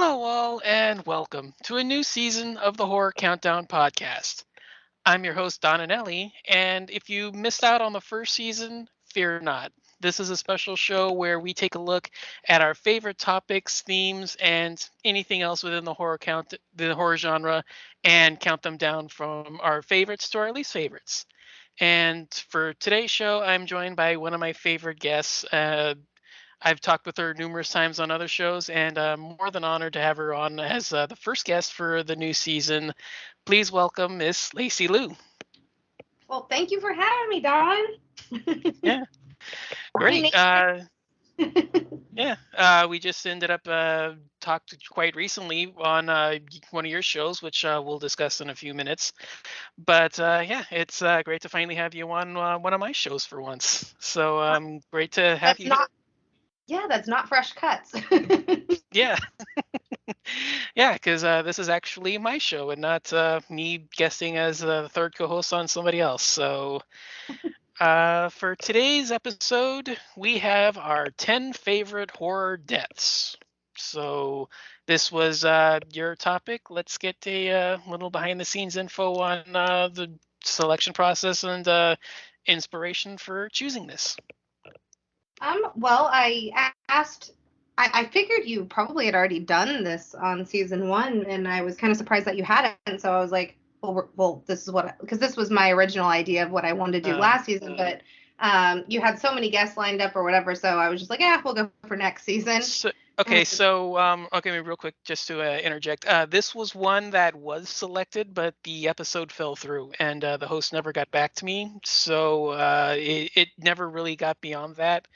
Hello, all, and welcome to a new season of the Horror Countdown podcast. I'm your host, Don Anelli, and if you missed out on the first season, fear not. This is a special show where we take a look at our favorite topics, themes, and anything else within the horror genre, and count them down from our favorites to our least favorites. And for today's show, I'm joined by one of my favorite guests. I've talked with her numerous times on other shows, and I'm more than honored to have her on as the first guest for the new season. Please welcome Miss Lacy Lou. Well, thank you for having me, Don. Yeah, Hey, great. Nate. Yeah, we just ended up talked quite recently on one of your shows, which we'll discuss in a few minutes. But yeah, it's great to finally have you on one of my shows for once. So great to have That's you here. not, yeah, that's not fresh cuts. Yeah. Yeah, because this is actually my show and not me guesting as the third co-host on somebody else. So for today's episode, we have our 10 favorite horror deaths. So this was your topic. Let's get a little behind the scenes info on the selection process and inspiration for choosing this. Well, I asked, I figured you probably had already done this on season one, and I was kind of surprised that you hadn't. So I was like, well, this is because this was my original idea of what I wanted to do Um, last season, but you had so many guests lined up or whatever, so I was just like, yeah, we'll go for next season. So, Um, okay, so okay, maybe real quick, just to interject. This was one that was selected, but the episode fell through, and the host never got back to me, so it never really got beyond that.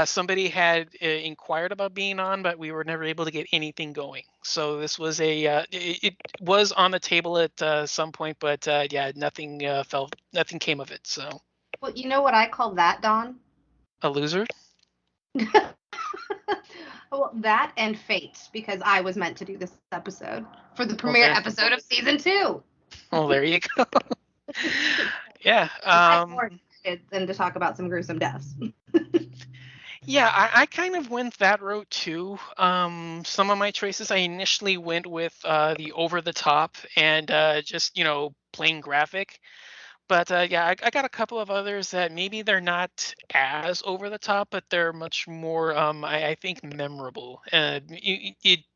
Somebody had inquired about being on, but we were never able to get anything going. So this was it was on the table at some point, but yeah, nothing came of it. So well, you know what I call that, Don? a loser. Well, that and fate, because I was meant to do this episode for the Well, premiere there, episode of season two. well, there you go. Yeah. I'm more excited than to talk about some gruesome deaths. Yeah, I kind of went that route too. Some of my choices, I initially went with the over the top and just plain graphic. But yeah, I got a couple of others that maybe they're not as over the top, but they're much more, I think, memorable. In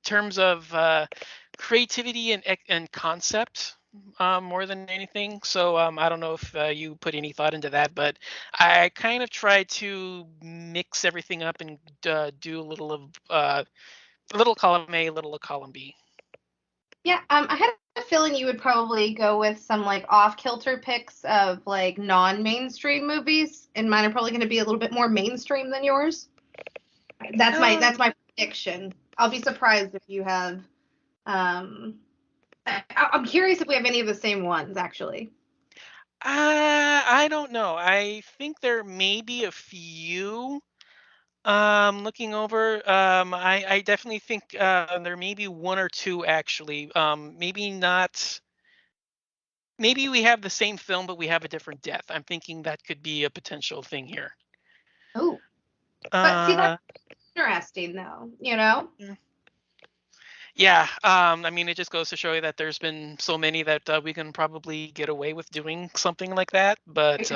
terms of creativity and concept, more than anything. So I don't know if you put any thought into that, but I kind of tried to mix everything up and do a little column A, a little of column B. Yeah, I had a feeling you would probably go with some like off kilter picks of like non-mainstream movies, and mine are probably going to be a little bit more mainstream than yours. Uh, That's my prediction. I'll be surprised if you have. Um, I'm curious if we have any of the same ones actually. I don't know. I think there may be a few. Looking over, I definitely think there may be one or two actually. Maybe not. Maybe we have the same film, but we have a different death. I'm thinking that could be a potential thing here. Oh, but see that's Uh, interesting though. You know. mm, yeah. I mean, it just goes to show you that there's been so many that we can probably get away with doing something like that. But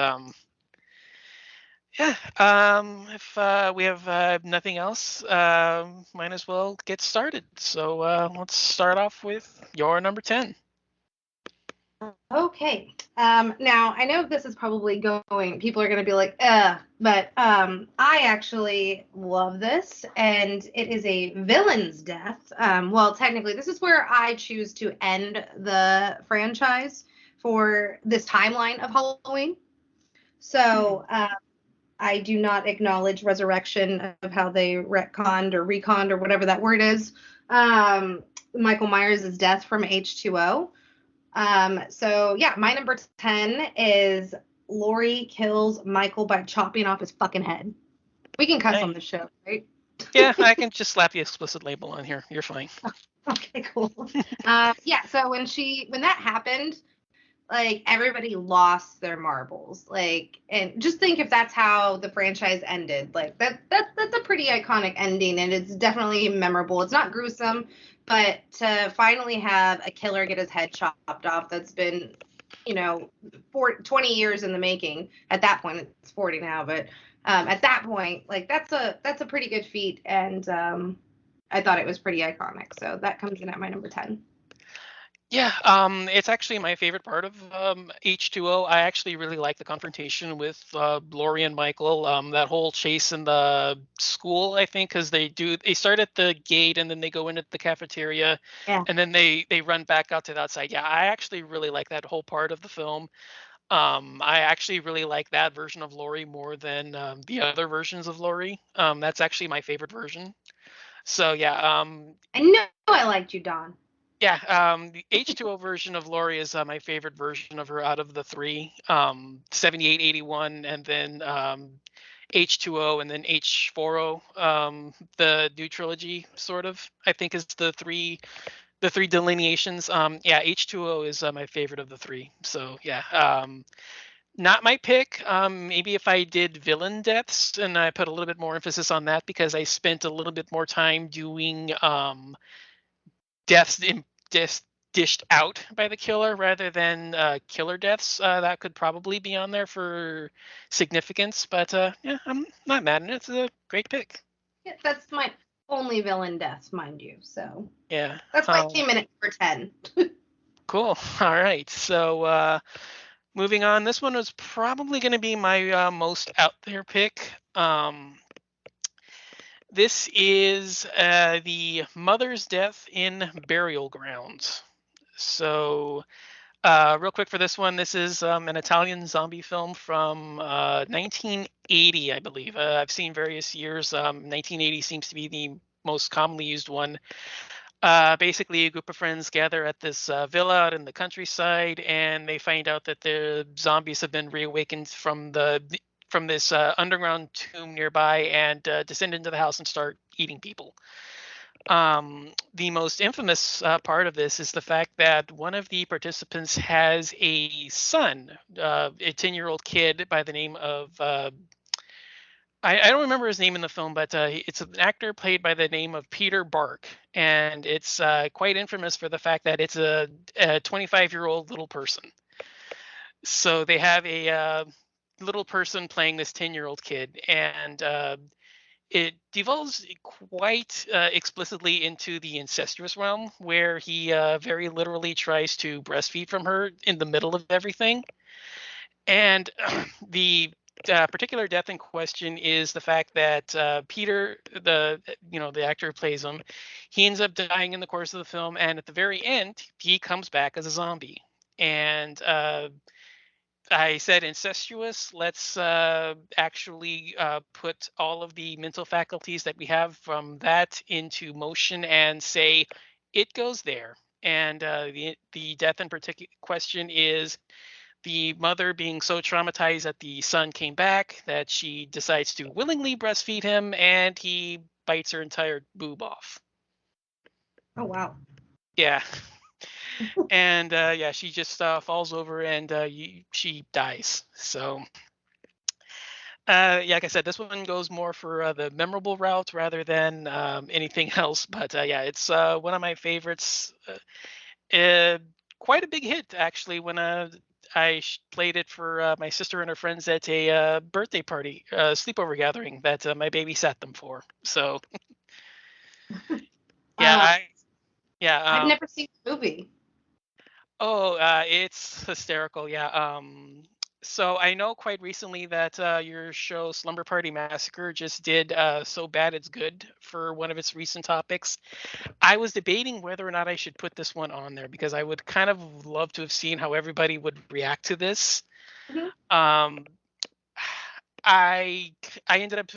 yeah. If we have nothing else, might as well get started. So let's start off with your number 10. Okay. Now I know this is probably going, people are going to be like, but I actually love this, and it is a villain's death. Well, technically, this is where I choose to end the franchise for this timeline of Halloween. Hmm. So I do not acknowledge resurrection of how they retconned or reconned or whatever that word is. Michael Myers' death from H2O. So yeah, my number 10 is Laurie kills Michael by chopping off his fucking head. We can cuss on Hey. the show, right? Yeah, I can just slap the explicit label on here. You're fine. Okay, cool. Yeah, so when that happened, like everybody lost their marbles. Like, and just think if that's how the franchise ended. Like that's a pretty iconic ending, and it's definitely memorable. It's not gruesome, but to finally have a killer get his head chopped off, that's been, you know, 20 years in the making. At that point, it's 40 now, but at that point, like that's a pretty good feat, and I thought it was pretty iconic. So that comes in at my number 10. Yeah, it's actually my favorite part of H2O. I actually really like the confrontation with Laurie and Michael. That whole chase in the school, I think, because they start at the gate and then they go into the cafeteria, Yeah. and then they run back out to the outside. Yeah, I actually really like that whole part of the film. I actually really like that version of Laurie more than the other versions of Laurie. That's actually my favorite version. So yeah, I know I liked you, Don. yeah, the H2O version of Lori is my favorite version of her out of the three. 78, 81, and then H2O, and then H4O. The new trilogy, sort of, I think, is the three delineations. Yeah, H2O is my favorite of the three. So yeah, not my pick. Maybe if I did villain deaths, and I put a little bit more emphasis on that because I spent a little bit more time doing deaths dished out by the killer rather than killer deaths. That could probably be on there for significance, but yeah, I'm not mad at it. It's a great pick. Yeah, that's my only villain death, mind you. So Yeah. that's why it came in at number 10. Cool. All right. So moving on, this one was probably going to be my most out there pick. This is the mother's death in burial grounds. So real quick for this one, this is an Italian zombie film from 1980, I believe. I've seen various years. 1980 seems to be the most commonly used one. Basically, a group of friends gather at this villa out in the countryside, and they find out that the zombies have been reawakened from this underground tomb nearby and descend into the house and start eating people. The most infamous part of this is the fact that one of the participants has a son, a 10-year-old kid by the name of, I don't remember his name in the film, but it's an actor played by the name of Peter Bark. And it's quite infamous for the fact that it's a 25-year-old little person. So they have a little person playing this 10-year-old kid. And it devolves quite explicitly into the incestuous realm, where he very literally tries to breastfeed from her in the middle of everything. And the particular death in question is the fact that Peter, the actor who plays him, he ends up dying in the course of the film, and at the very end, he comes back as a zombie. And I said incestuous. Let's actually put all of the mental faculties that we have from that into motion and say it goes there. And the death in particular question is the mother being so traumatized that the son came back that she decides to willingly breastfeed him, and he bites her entire boob off. Oh wow. Yeah, and yeah, she just falls over and she dies. So yeah, like I said, this one goes more for the memorable route rather than anything else. But yeah, it's one of my favorites. Uh, Quite a big hit, actually, when played it for my sister and her friends at a birthday party, sleepover gathering that my baby sat them for. So yeah, Uh, I've yeah. never seen the movie. Oh, it's hysterical. Yeah. So I know quite recently that your show Slumber Party Massacre just did So Bad It's Good for one of its recent topics. I was debating whether or not I should put this one on there because I would kind of love to have seen how everybody would react to this. Mhm. Um, I ended up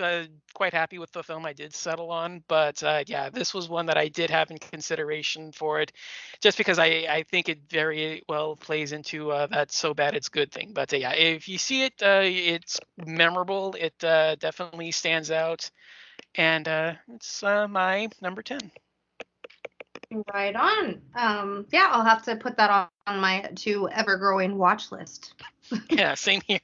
quite happy with the film I did settle on, but yeah, this was one that I did have in consideration for it, just because I think it very well plays into that so bad it's good thing. But yeah, if you see it, it's memorable. It definitely stands out, and it's my number 10. Right on. Yeah, I'll have to put that on my to ever growing watch list. Yeah, same here.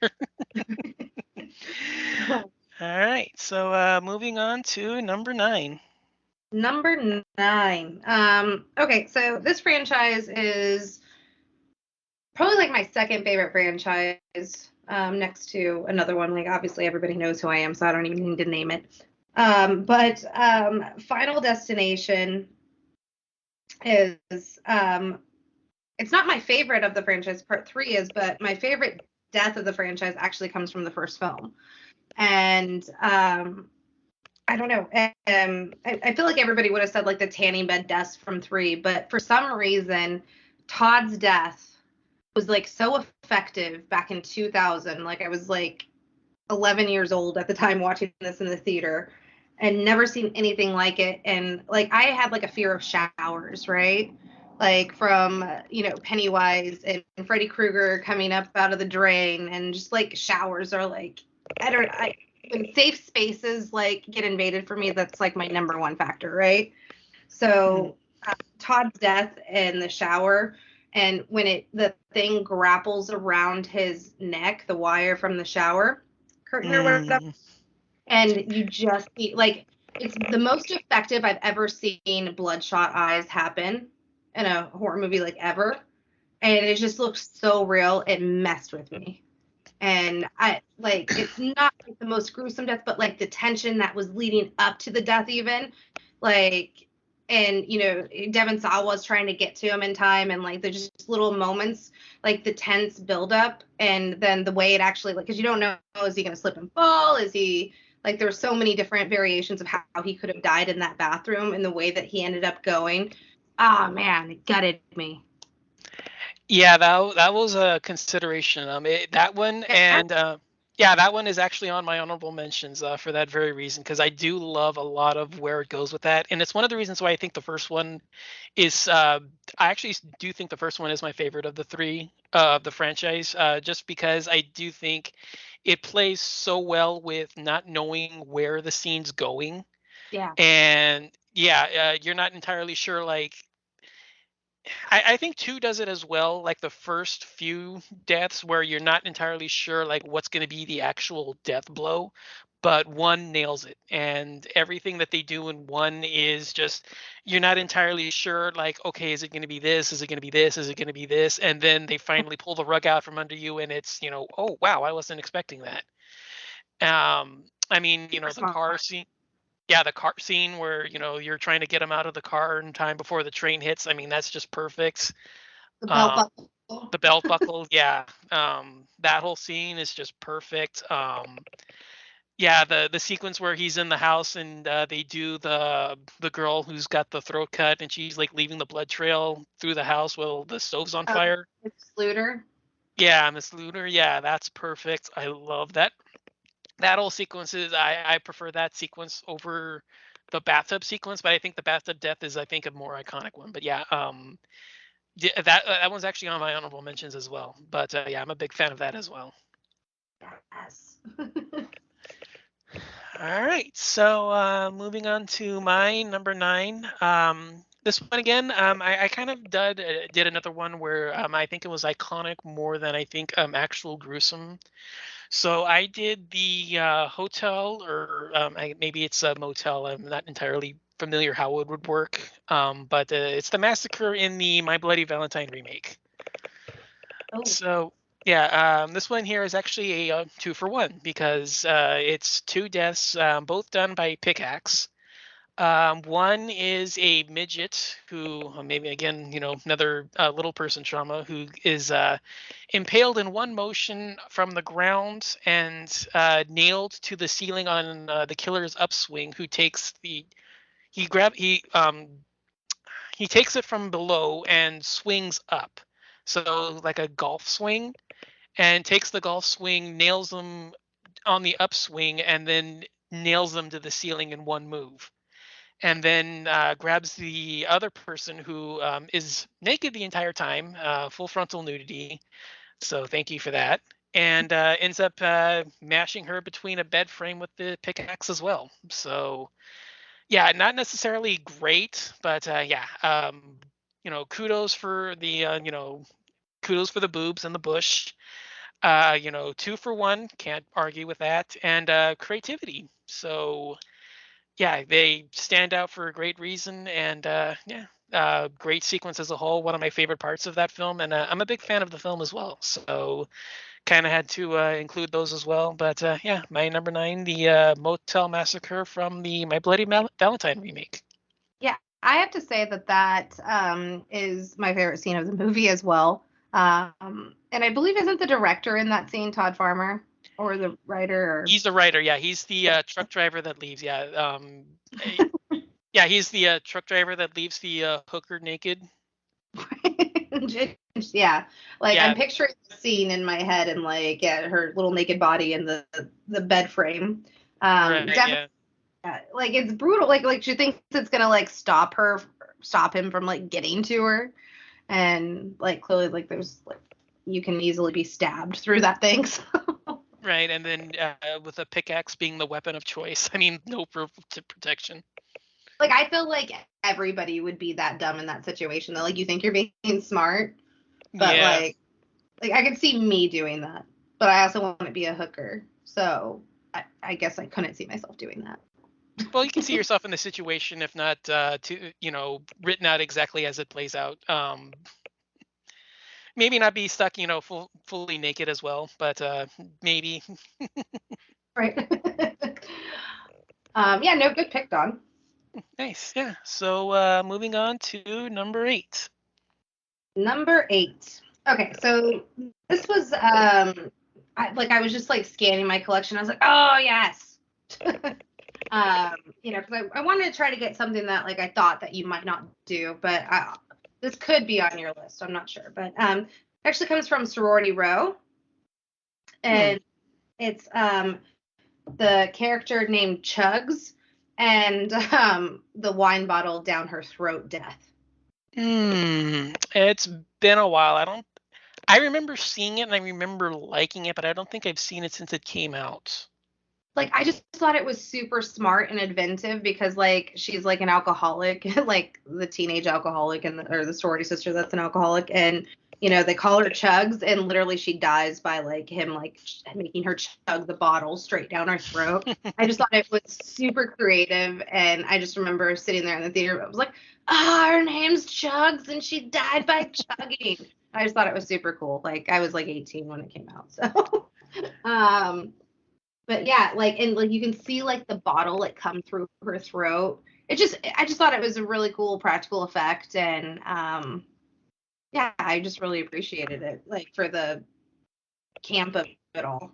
All right, so moving on to number 9. Number 9. Okay, so this franchise is probably like my second favorite franchise, next to another one. Like obviously everybody knows who I am, so I don't even need to name it. But Final Destination is it's not my favorite of the franchise. Part 3 is, but my favorite death of the franchise actually comes from the first film. And I don't know. I feel like everybody would have said like the tanning bed deaths from 3, but for some reason, Todd's death was like so effective back in 2000. Like I was like 11 years old at the time watching this in the theater and never seen anything like it. And like I had like a fear of showers, right? Like from, Pennywise and Freddy Krueger coming up out of the drain, and just like showers are like, when safe spaces like get invaded for me, that's like my number one factor, right? Hmm. So Todd's death in the shower, and when the thing grapples around his neck, the wire from the shower curtain or whatever, Mm. and you just see like it's the most effective I've ever seen bloodshot eyes happen in a horror movie like ever, and it just looks so real. It messed with me. And I like it's not like the most gruesome death, but like the tension that was leading up to the death, even like, and Devon Sawa was trying to get to him in time, and like there's just little moments, like the tense buildup, and then the way it actually, like, because you don't know, is he going to slip and fall? Is he like, there's so many different variations of how he could have died in that bathroom, and the way that he ended up going. Oh man, it gutted me. Yeah, that was a consideration. That one, Yeah, and yeah, that one is actually on my honorable mentions for that very reason, because I do love a lot of where it goes with that, and it's one of the reasons why I think the first one is. I actually do think the first one is my favorite of the three of the franchise, just because I do think it plays so well with not knowing where the scene's going, yeah, and yeah, you're not entirely sure, like I think two does it as well. Like the first few deaths, where you're not entirely sure like what's going to be the actual death blow, but one nails it, and everything that they do in one is just you're not entirely sure. Like, okay, is it going to be this? Is it going to be this? Is it going to be this? And then they finally pull the rug out from under you, and it's oh wow, I wasn't expecting that. I mean, super the smart. car scene. Yeah, the car scene where you're trying to get them out of the car in time before the train hits. I mean, that's just perfect. The belt Um, buckle. the belt buckle, yeah. That whole scene is just perfect. Yeah, the sequence where he's in the house and they do the girl who's got the throat cut and she's like leaving the blood trail through the house while the stove's on Oh, fire. it's Luter. Yeah, Miss Lunar. Yeah, that's perfect. I love that. That whole sequence is I prefer that sequence over the bathtub sequence, but I think the bathtub death is I think a more iconic one. But yeah, yeah, that one's actually on my honorable mentions as well. But yeah, I'm a big fan of that as well. Yes. All right, so moving on to my number 9. This one again, I kind of did another one where I think it was iconic more than I think actual gruesome. So I did the hotel, or maybe it's a motel. I'm not entirely familiar how it would work, but it's the massacre in the My Bloody Valentine remake. Oh, So yeah, this one here is actually a two for one because it's two deaths, both done by pickaxe. One is a midget who, maybe again, another little person trauma, who is impaled in one motion from the ground and nailed to the ceiling on the killer's upswing. Who takes the he grab he takes it from below and swings up, so like a golf swing, and takes the golf swing, nails them on the upswing, and then nails them to the ceiling in one move, and then grabs the other person who is naked the entire time, full frontal nudity. So thank you for that. And ends up mashing her between a bed frame with the pickaxe as well. So Yeah, not necessarily great, but yeah, kudos for the kudos for the boobs and the bush. 2 for 1, can't argue with that, and creativity. So yeah, they stand out for a great reason, and yeah, great sequence as a whole. One of my favorite parts of that film, and I'm a big fan of the film as well. So kind of had to include those as well. But yeah, my number 9, the Motel Massacre from the My Bloody Valentine remake. Yeah, I have to say that is my favorite scene of the movie as well. And I believe isn't the director in that scene Todd Farmer or the writer or He's the writer. Yeah, he's the truck driver that leaves. Yeah, eh, yeah, he's the truck driver that leaves the hooker naked. yeah, like I'm Yeah, picturing the scene in my head and like yeah, her little naked body in the bed frame. right. Definitely, Yeah, like it's brutal. Like she thinks it's gonna like stop him from like getting to her, and like clearly like there's like you can easily be stabbed through that thing. So. right. And then with a pickaxe being the weapon of choice. I mean, no proof to protection. Like I feel like everybody would be that dumb in that situation. That like you think you're being smart, but Yeah. like I could see me doing that, but I also want to be a hooker. So I guess I couldn't see myself doing that. Well, you can see yourself in the situation, if not to written out exactly as it plays out. Maybe not be stuck, fully naked as well, but maybe. Right. Yeah, no, good pick, Don. Nice. Yeah. So moving on to number 8. Number 8. Okay, so this was I was just like scanning my collection. I was like, oh yes. Because I wanted to try to get something that like I thought that you might not do, but this could be on your list. I'm not sure, but it actually comes from Sorority Row, Hmm. and it's the character named Chugs and the wine bottle down her throat death. It's been a while. I remember seeing it and I remember liking it, but I don't think I've seen it since it came out. Like I just thought it was super smart and inventive because like she's like an alcoholic, like the teenage alcoholic and or the sorority sister that's an alcoholic, and they call her Chugs, and literally she dies by like him like making her chug the bottle straight down her throat. I just thought it was super creative, and I just remember sitting there in the theater. I was like, ah, her name's Chugs, and she died by chugging. I just thought it was super cool. Like I was like 18 when it came out, so. um but yeah, like and like you can see like the bottle like come through her throat. I just thought it was a really cool practical effect, and yeah, I just really appreciated it like for the camp of it all.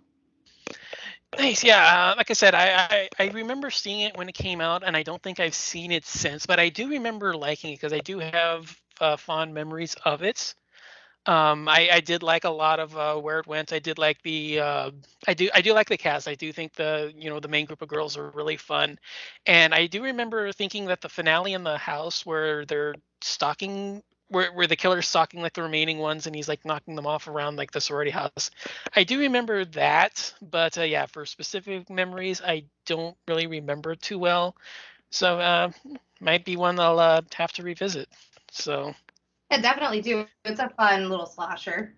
Nice. Yeah. Like I said, I remember seeing it when it came out, and I don't think I've seen it since, but I do remember liking it because I do have fond memories of it. I did like a lot of where it went. I did like I do like the cast. I do think the main group of girls are really fun, and I do remember thinking that the finale in the house where they're stalking, where the killer's stalking like the remaining ones, and he's like knocking them off around like the sorority house. I do remember that, but yeah, for specific memories, I don't really remember too well. So might be one I'll have to revisit. So. Yeah, definitely do. It's a fun little slasher.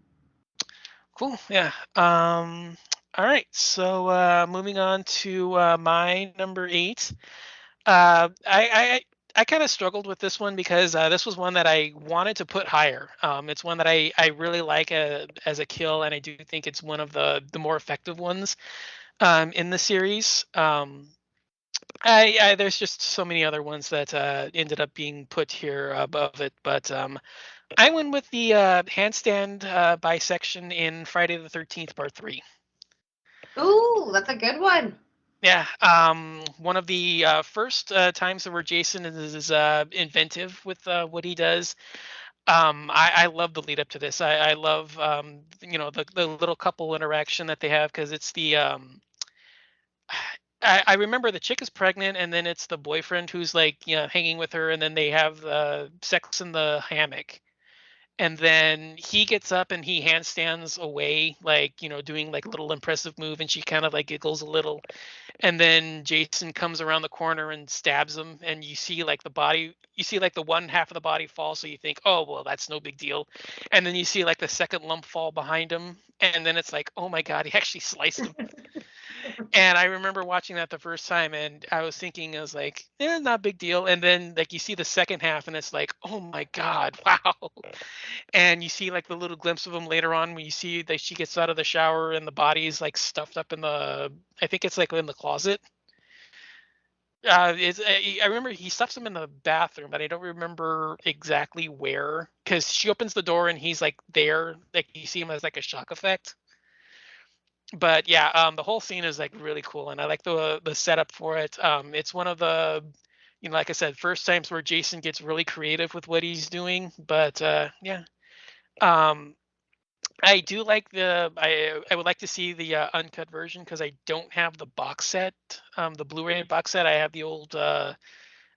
Cool. Yeah. All right. So moving on to my number 8. I kind of struggled with this one because this was one that I wanted to put higher. It's one that I really like as a kill, and I do think it's one of the more effective ones in the series. There's just so many other ones that ended up being put here above it, but I went with the handstand bisection in Friday the 13th Part 3. Ooh, that's a good one. Yeah, one of the first times where Jason is inventive with what he does. I love the lead up to this. I love the little couple interaction that they have because it's the I remember the chick is pregnant and then it's the boyfriend who's like hanging with her and then they have sex in the hammock. and then he gets up and he handstands away, like, doing like a little impressive move, and she kind of like giggles a little, and then Jason comes around the corner and stabs him, and you see like the one half of the body fall, so you think, oh well, that's no big deal, and then you see like the second lump fall behind him, and then it's like, oh my god, he actually sliced him. And I remember watching that the first time, and I was thinking, I was like, not a big deal. And then like you see the second half, and it's like, oh my god, wow. And you see like the little glimpse of him later on when you see that she gets out of the shower and the body's like stuffed up in I think it's like in the closet. I remember he stuffs him in the bathroom, but I don't remember exactly where, because she opens the door and he's like there, like you see him as like a shock effect. But yeah, the whole scene is like really cool, and I like the setup for it. It's one of the, like I said, first times where Jason gets really creative with what he's doing. But yeah, um, I do like I would like to see the uncut version because I don't have the box set, the Blu-ray box set. I have the old.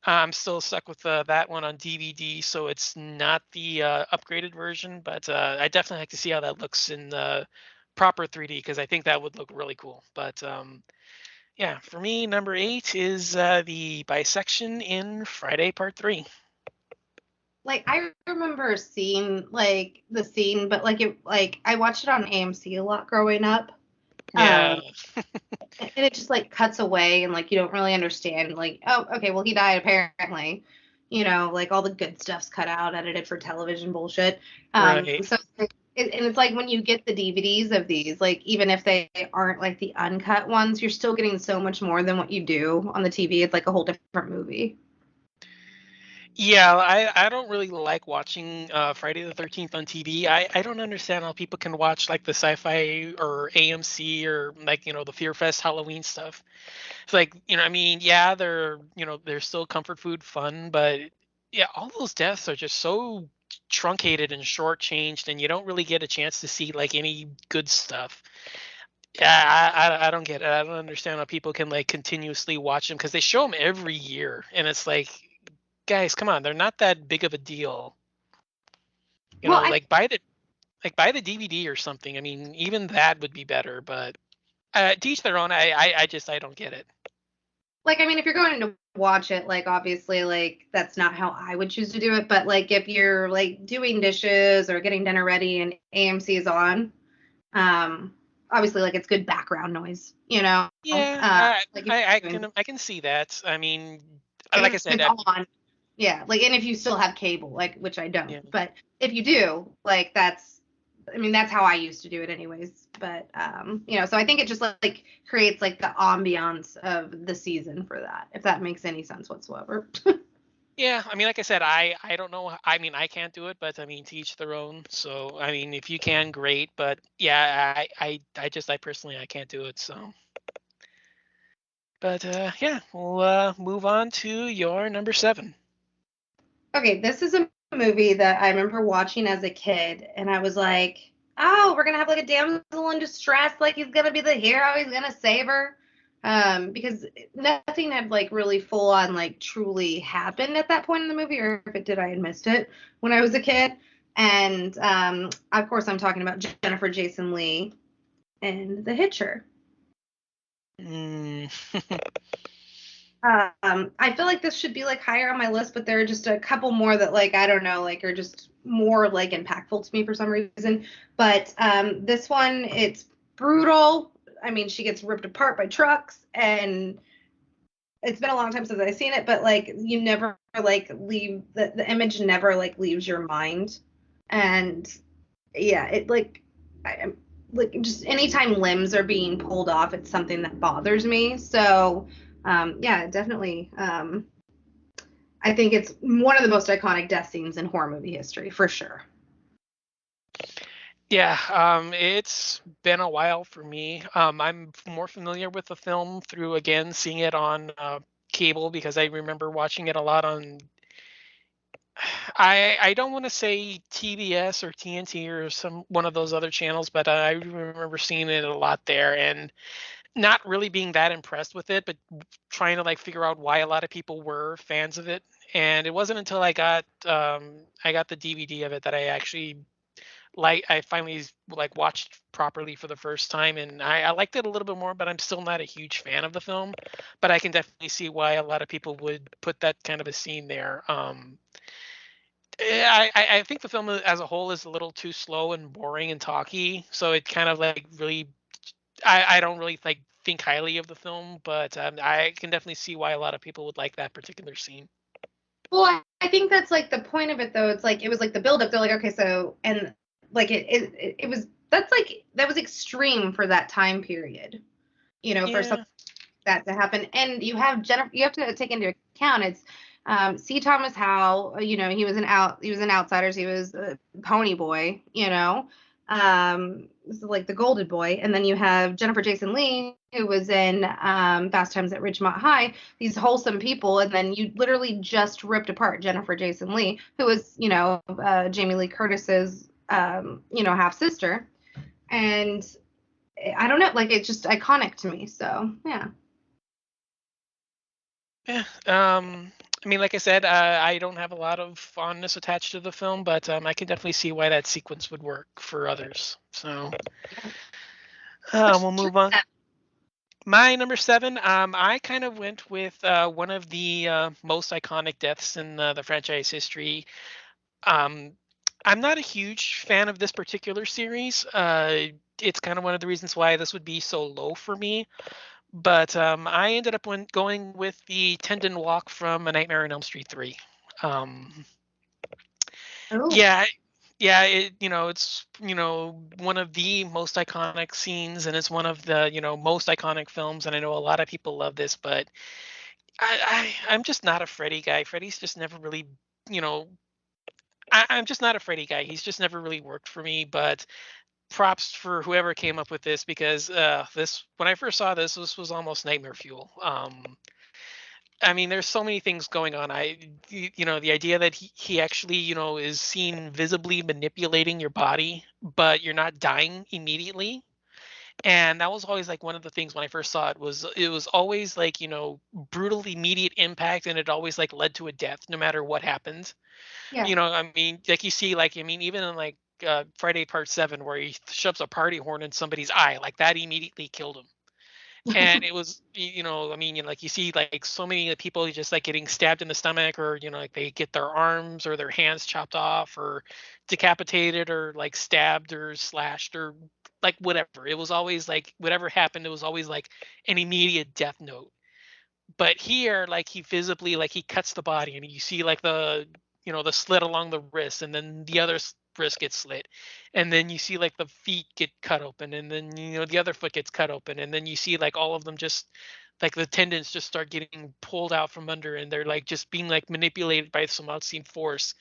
I'm still stuck with that one on DVD, so it's not the upgraded version. But I definitely like to see how that looks in proper 3D because I think that would look really cool. But yeah, for me, number 8 is the bisection in Friday Part 3. Like I remember seeing like the scene, but like I watched it on AMC a lot growing up. Yeah, And it just like cuts away and like you don't really understand like, oh, okay, well he died apparently. Like all the good stuff's cut out, edited for television bullshit. right. So and it's like when you get the DVDs of these, like even if they aren't like the uncut ones, you're still getting so much more than what you do on the TV. It's like a whole different movie. Yeah, I don't really like watching Friday the 13th on TV. I don't understand how people can watch like the sci-fi or AMC or like, the Fear Fest Halloween stuff. It's like, I mean, yeah, they're still comfort food fun, but yeah, all those deaths are just so truncated and shortchanged, and you don't really get a chance to see like any good stuff. Yeah, I don't get it. I don't understand how people can like continuously watch them because they show them every year, and it's like, guys, come on, they're not that big of a deal. Well, I Buy the DVD or something. I mean, even that would be better, but to each their own. I don't get it. like I mean if you're going to watch it, like obviously like that's not how I would choose to do it, but like if you're like doing dishes or getting dinner ready and AMC is on, um obviously like it's good background noise, Yeah, like if you're doing I can see that. I mean, like I and said, it's on. Yeah, like and if you still have cable, like which I don't, yeah, but if you do, like I mean that's how I used to do it anyways. But so I think it just like creates like the ambiance of the season for that, if that makes any sense whatsoever. yeah. I mean, like I said, I don't know. I mean, I can't do it, but I mean, to each their own. So I mean, if you can, great. But yeah, I personally I can't do it. So, but yeah, we'll move on to your number 7. Okay, this is a movie that I remember watching as a kid, and I was like, "Oh, we're gonna have like a damsel in distress. Like he's gonna be the hero. He's gonna save her." Because nothing had like really full on like truly happened at that point in the movie, or if it did, I had missed it when I was a kid. And of course, I'm talking about Jennifer Jason Leigh and The Hitcher. Mm. I feel like this should be like higher on my list, but there are just a couple more that like I don't know, like are just more like impactful to me for some reason. But this one, it's brutal. I mean, she gets ripped apart by trucks, and it's been a long time since I've seen it, but like you never like leave the image never like leaves your mind, and yeah, it like I'm like just anytime limbs are being pulled off, it's something that bothers me. So yeah, definitely. I think it's one of the most iconic death scenes in horror movie history for sure. Yeah, it's been a while for me. I'm more familiar with the film through again seeing it on cable because I remember watching it a lot on. I don't want to say TBS or TNT or some one of those other channels, but I remember seeing it a lot there and not really being that impressed with it, but trying to like figure out why a lot of people were fans of it. and it wasn't until I got the DVD of it that I actually I finally like watched properly for the first time, and I liked it a little bit more, but I'm still not a huge fan of the film. But I can definitely see why a lot of people would put that kind of a scene there. I think the film as a whole is a little too slow and boring and talky, so it kind of like really I don't really like think highly of the film, but I can definitely see why a lot of people would like that particular scene. Well, I think that's like the point of it, though. It's like it was like the buildup. They're like, okay, so and like it was that's like that was extreme for that time period, for something Yeah. like that to happen. And you have Jennifer. You have to take into account it's C. Thomas Howell. He was an Outsiders. He was a Pony Boy. Like the Golden Boy. And then you have Jennifer Jason Leigh, who was in Fast Times at Ridgemont High. These wholesome people, and then you literally just ripped apart Jennifer Jason Leigh, who was Jamie Lee Curtis's half sister, and I don't know, like it's just iconic to me. So yeah. Yeah. I mean, like I said, I don't have a lot of fondness attached to the film, but I can definitely see why that sequence would work for others. So Yeah. we'll What's your move on. My number seven, I kind of went with one of the most iconic deaths in the franchise history. Um, I'm not a huge fan of this particular series. It's kind of one of the reasons why this would be so low for me. But I ended up going with the tendon walk from A Nightmare on Elm Street 3. Um, Oh, yeah, yeah, it's one of the most iconic scenes, and it's one of the most iconic films. And I know a lot of people love this, but I'm just not a Freddy guy. Freddy's just never really, you know, I'm just not a Freddy guy. He's just never really worked for me. But props for whoever came up with this, because this when I first saw this was almost nightmare fuel. I mean, there's so many things going on. The idea that he actually, is seen visibly manipulating your body, but you're not dying immediately. And that was always like one of the things when I first saw it was always like, brutal immediate impact, and it always like led to a death no matter what happened. yeah. I mean, like you see, like, I mean, even in like Friday Part 7, where he shoves a party horn in somebody's eye, like that immediately killed him. And it was, I mean, like you see like so many people just like getting stabbed in the stomach, or like they get their arms or their hands chopped off, or decapitated, or like stabbed or slashed, or like whatever. It was always like whatever happened, it was always like an immediate death note. But here, like, he visibly, like, he cuts the body, and you see like the slit along the wrist, and then the other wrist gets slit, and then you see like the feet get cut open, and then the other foot gets cut open, and then you see like all of them just like the tendons just start getting pulled out from under, and they're like just being like manipulated by some unseen force.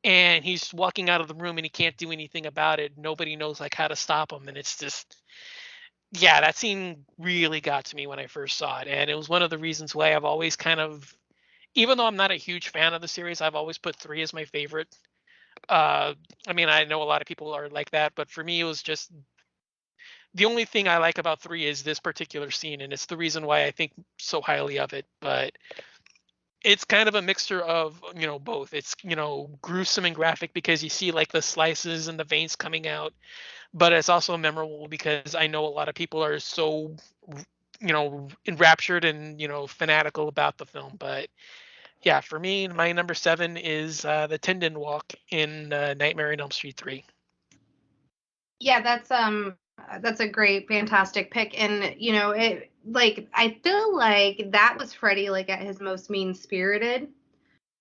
And he's walking out of the room, and he can't do anything about it. Nobody knows like how to stop him, and it's just, yeah, that scene really got to me when I first saw it, and it was one of the reasons why I've always kind of, even though I'm not a huge fan of the series, I've always put 3 as my favorite. Uh, I mean, I know a lot of people are like that, but for me, it was just the only thing I like about 3 is this particular scene, and it's the reason why I think so highly of it. But it's kind of a mixture of both. It's gruesome and graphic because you see like the slices and the veins coming out, but it's also memorable because I know a lot of people are so enraptured and fanatical about the film. But yeah, for me, my number 7 is the Tendon Walk in Nightmare on Elm Street 3. Yeah, that's a great, fantastic pick. And it like I feel like that was Freddie like at his most mean spirited.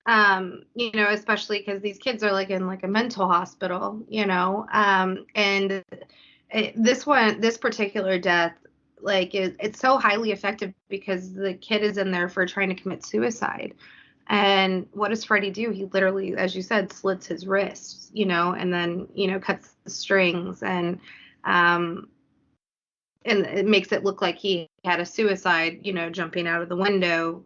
Especially because these kids are like in like a mental hospital, and this particular death, like it's so highly effective because the kid is in there for trying to commit suicide. And what does Freddie do? He literally, as you said, slits his wrists, and then, cuts the strings, um, and it makes it look like he had a suicide, jumping out of the window.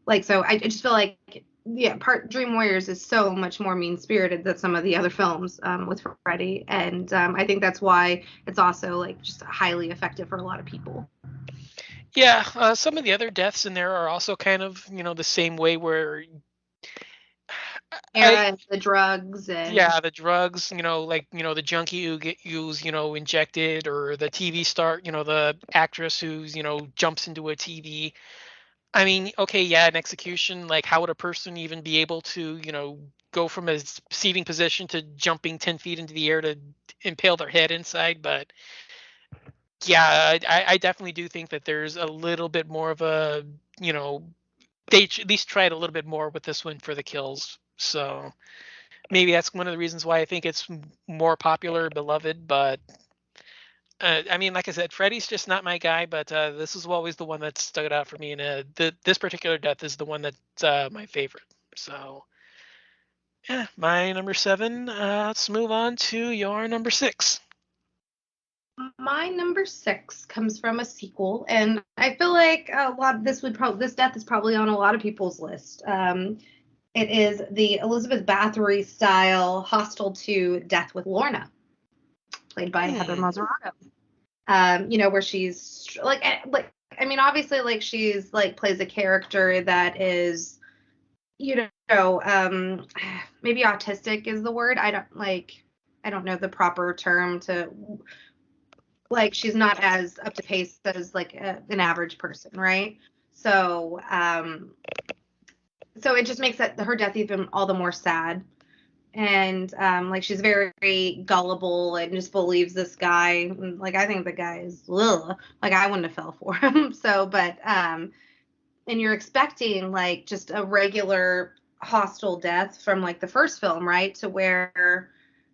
Like, so I just feel like, yeah, part Dream Warriors is so much more mean spirited than some of the other films with Freddie. And I think that's why it's also like just highly effective for a lot of people. Yeah, some of the other deaths in there are also kind of the same way, where era I and the drugs and yeah, the drugs, like, the junkie who's, injected, or the TV star, the actress who's, jumps into a TV. I mean, okay, yeah, an execution, like, how would a person even be able to, go from a seating position to jumping 10 feet into the air to impale their head inside? But yeah, I definitely do think that there's a little bit more of a, you know, at least tried a little bit more with this one for the kills. So maybe that's one of the reasons why I think it's more popular, beloved. But I mean, like I said, Freddy's just not my guy. But this is always the one that stood out for me, and this particular death is the one that's my favorite. So yeah, my number seven. Let's move on to your number six. my number six comes from a sequel, and I feel like a lot of this death is probably on a lot of people's list. It is the Elizabeth Bathory style Hostel to Death with Lorna, played by Heather Hmm. Mazzarato. Where she's like I mean, obviously, like she's like plays a character that is, you maybe autistic is the word. I don't know the proper term to like she's not as up to pace as like an average person, right? So, so it just makes her death even all the more sad. And like she's very gullible and just believes this guy. Like I think the guy is ugh, like I wouldn't have fell for him. So, but and you're expecting like just a regular hostile death from like the first film, right? To where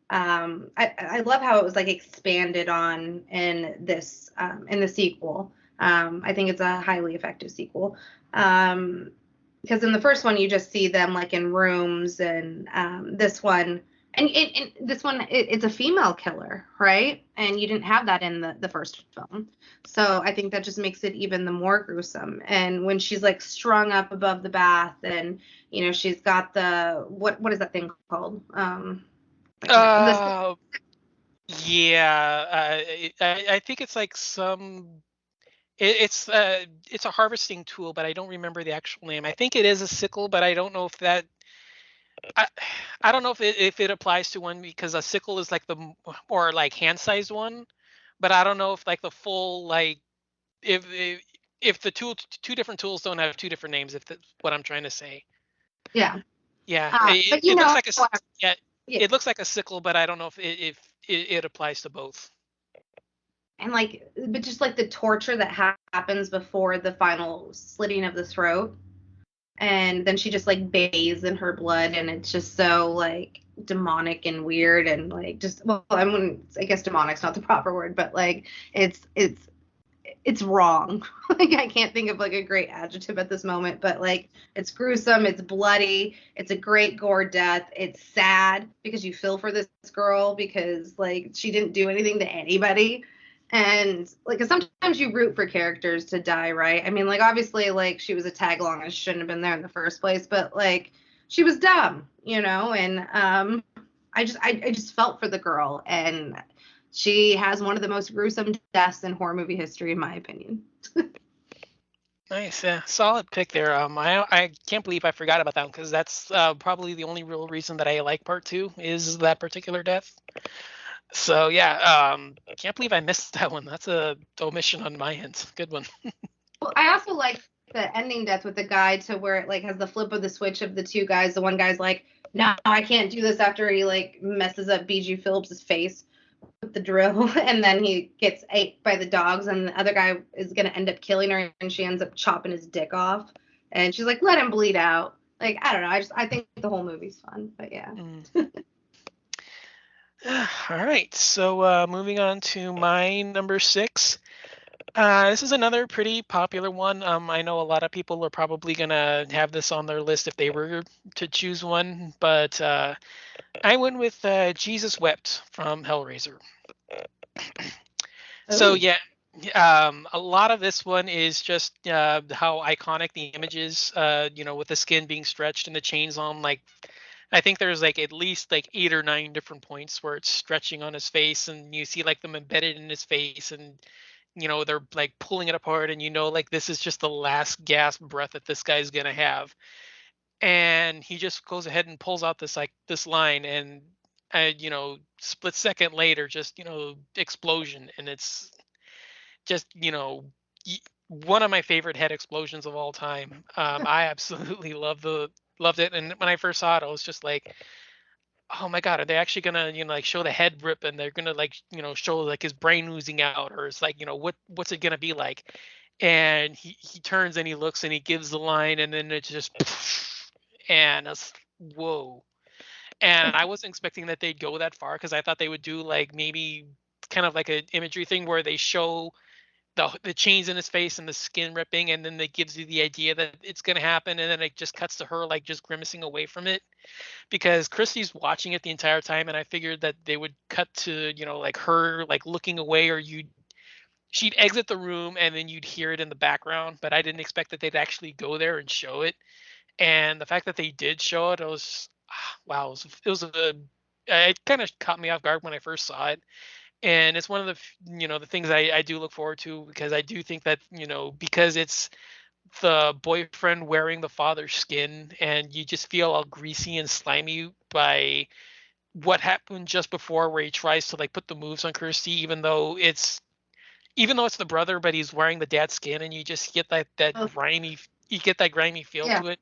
I love how it was like expanded on in the sequel. I think it's a highly effective sequel. Because in the first one you just see them like in rooms, and this one it's a female killer, right? And you didn't have that in the first film, so I think that just makes it even the more gruesome. And when she's like strung up above the bath, and she's got the what is that thing called? I can't. This Uh, yeah, I think it's like some. It's a harvesting tool, but I don't remember the actual name. I think it is a sickle, but I don't know if that. I, I don't know if it applies to one, because a sickle is like the more like hand-sized one, but I don't know if like the full, like, if the two different tools don't have two different names. If that's what I'm trying to say. Yeah. Yeah, But it looks like yeah, yeah, it looks like a sickle, but I don't know if it applies to both. and like, but just like the torture that happens before the final slitting of the throat, and then she just like bathes in her blood, and it's just so like demonic and weird, and like just I guess demonic's not the proper word, but like it's wrong. Like I can't think of like a great adjective at this moment, but like it's gruesome, it's bloody, it's a great gore death. It's sad because you feel for this girl because like she didn't do anything to anybody. And like 'cause sometimes you root for characters to die, right? I mean, like obviously like she was a tag along and shouldn't have been there in the first place, but like she was dumb, and I just felt for the girl, and she has one of the most gruesome deaths in horror movie history, in my opinion. Nice, yeah, solid pick there. I can't believe I forgot about that one, because that's probably the only real reason that I like part two is that particular death. So yeah, I can't believe I missed that one. That's a omission on my end. Good one. Well, I also like the ending death with the guy to where it like has the flip of the switch of the two guys. The one guy's like, "No, I can't do this," after he like messes up BG Phillips's face with the drill, and then he gets ate by the dogs, and the other guy is gonna end up killing her, and she ends up chopping his dick off, and she's like, "Let him bleed out." Like I don't know. I think the whole movie's fun, but yeah. Mm. All right, so moving on to my number six. This is another pretty popular one. I know a lot of people are probably gonna have this on their list if they were to choose one, but I went with Jesus Wept from Hellraiser. So Oh, yeah, a lot of this one is just how iconic the image is. With the skin being stretched and the chains on. Like, I think there's like at least like 8 or 9 different points where it's stretching on his face, and you see like them embedded in his face, and they're like pulling it apart, and like this is just the last gasp breath that this guy's gonna have. and he just goes ahead and pulls out this line, and split second later, just explosion, and it's just y- one of my favorite head explosions of all time. I absolutely loved it, and when I first saw it, I was just like, oh my god, are they actually gonna like show the head rip, and they're gonna like show like his brain oozing out, or it's like what's it gonna be like? And he turns and he looks and he gives the line, and then it's just and it's whoa. And I wasn't expecting that they'd go that far, because I thought they would do like maybe kind of like an imagery thing where they show the chains in his face and the skin ripping, and then it gives you the idea that it's going to happen, and then it just cuts to her like just grimacing away from it, because Christy's watching it the entire time, and I figured that they would cut to like her like looking away, or she'd exit the room and then you'd hear it in the background, but I didn't expect that they'd actually go there and show it. And the fact that they did show it, it was wow, it was a it kind of caught me off guard when I first saw it. And it's one of the the things I do look forward to, because I do think that because it's the boyfriend wearing the father's skin, and you just feel all greasy and slimy by what happened just before, where he tries to like put the moves on Kirsty, even though it's the brother, but he's wearing the dad's skin, and you just get that Ugh. grimy, you get that grimy feel Yeah. to it.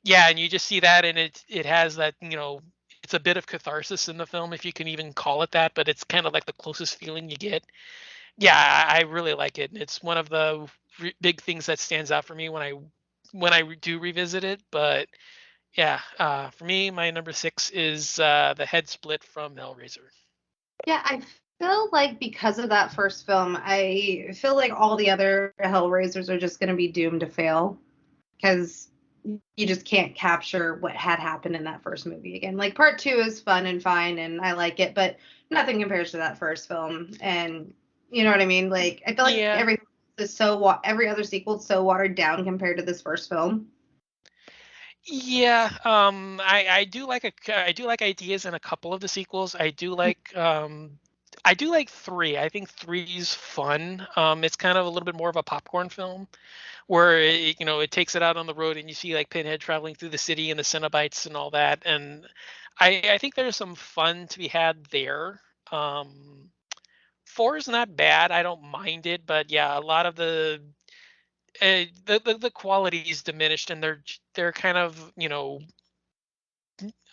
Yeah, and you just see that, and it has that it's a bit of catharsis in the film, if you can even call it that, but it's kind of like the closest feeling you get. Yeah, I really like it. It's one of the big things that stands out for me when I do revisit it. But yeah, for me, my number six is the head split from Hellraiser. Yeah, I feel like because of that first film, I feel like all the other Hellraisers are just going to be doomed to fail because you just can't capture what had happened in that first movie again. Like part two is fun and fine, and I like it, but nothing compares to that first film. And you know what I mean? Like I feel like Yeah, every other sequel is so watered down compared to this first film. yeah. I do like ideas in a couple of the sequels. I do like three. I think three's fun. It's kind of a little bit more of a popcorn film, where it takes it out on the road, and you see like Pinhead traveling through the city and the Cenobites and all that. And I think there's some fun to be had there. Um, Four is not bad. I don't mind it, but yeah, a lot of the quality is diminished, and they're kind of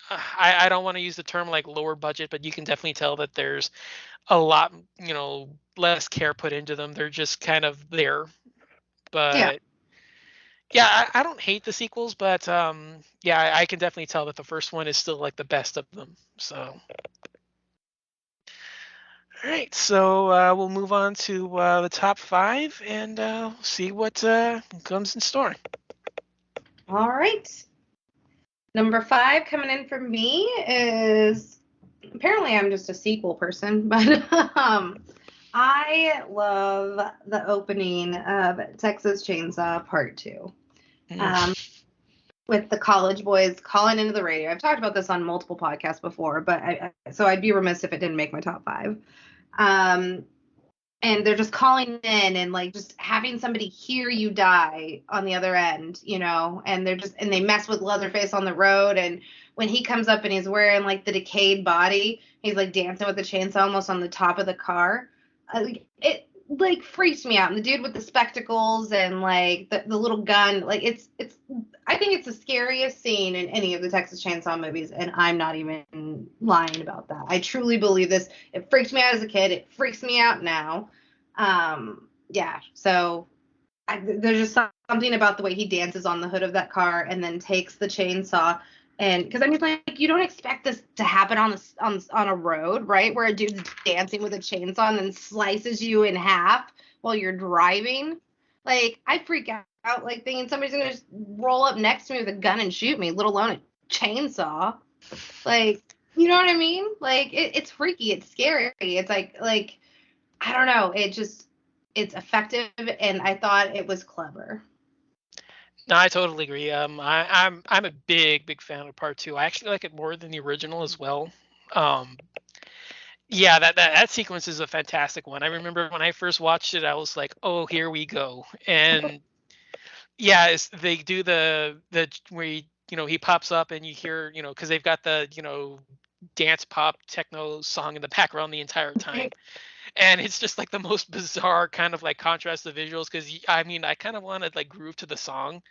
I don't want to use the term like lower budget, but you can definitely tell that there's a lot less care put into them. They're just kind of there. Yeah. But yeah, I don't hate the sequels, but yeah, I can definitely tell that the first one is still like the best of them. So all right, so we'll move on to the top five, and see what comes in store. All right. Number five coming in for me is apparently I'm just a sequel person, but I love the opening of Texas Chainsaw Part Two. Mm. Um, with the college boys calling into the radio. I've talked about this on multiple podcasts before, but so I'd be remiss if it didn't make my top five. Um, and they're just calling in and like just having somebody hear you die on the other end, and they mess with Leatherface on the road. And when he comes up and he's wearing like the decayed body, he's like dancing with the chainsaw almost on the top of the car. It like freaks me out. And the dude with the spectacles and like the little gun, like it's I think it's the scariest scene in any of the Texas Chainsaw movies, and I'm not even lying about that. I truly believe this. It freaked me out as a kid. It freaks me out now. Yeah. So there's just something about the way he dances on the hood of that car and then takes the chainsaw. And because I mean, like, you don't expect this to happen on a road, right? Where a dude's dancing with a chainsaw and then slices you in half while you're driving. Like, I freak out, like thinking somebody's gonna just roll up next to me with a gun and shoot me, let alone a chainsaw. Like, you know what I mean? Like, it's freaky, it's scary. It's like I don't know. It's effective, and I thought it was clever. No, I totally agree. I'm a big fan of part two. I actually like it more than the original as well. Um, yeah, that sequence is a fantastic one. I remember when I first watched it, I was like, "Oh, here we go!" And yeah, they do the where he pops up and you hear, because they've got the, dance pop techno song in the background the entire time. Right. And it's just like the most bizarre kind of like contrast of visuals, because I mean, I kind of want to like groove to the song,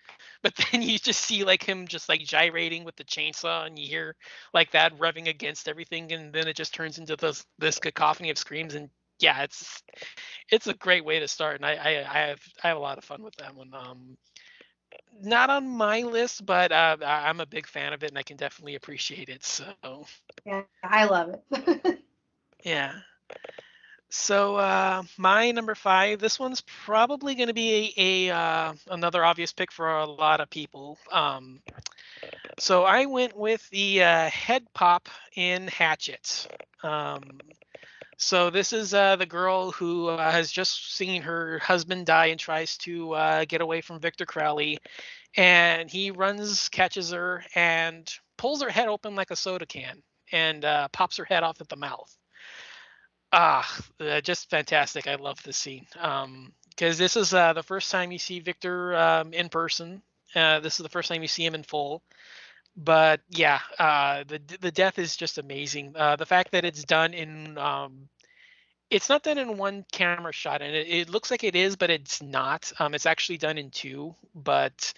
but then you just see like him just like gyrating with the chainsaw, and you hear like that revving against everything, and then it just turns into this cacophony of screams. And yeah, it's a great way to start, and I have a lot of fun with that one. Not on my list, but I'm a big fan of it, and I can definitely appreciate it. So Yeah, I love it. yeah. So my number five, this one's probably going to be a another obvious pick for a lot of people. So I went with the head pop in Hatchet. Um, so this is the girl who has just seen her husband die and tries to get away from Victor Crowley, and he runs, catches her, and pulls her head open like a soda can, and pops her head off at the mouth. Just fantastic. I love this scene. Because this is the first time you see Victor in person. This is the first time you see him in full. But yeah, the death is just amazing. The fact that it's not done in one camera shot, and it looks like it is, but it's not. It's actually done in two. But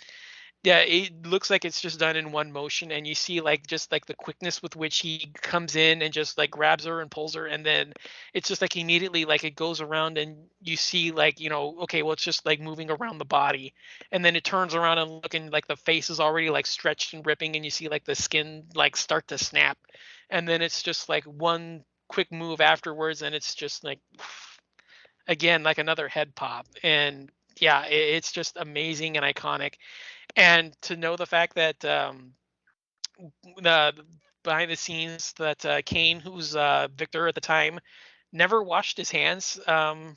yeah, it looks like it's just done in one motion, and you see like just like the quickness with which he comes in and just like grabs her and pulls her, and then it's just like immediately like it goes around, and you see like, okay, well, it's just like moving around the body, and then it turns around and looking like the face is already like stretched and ripping, and you see like the skin like start to snap, and then it's just like one quick move afterwards, and it's just like again like another head pop. And yeah, it's just amazing and iconic. And to know the fact that the behind the scenes that Kane, who's Victor at the time, never washed his hands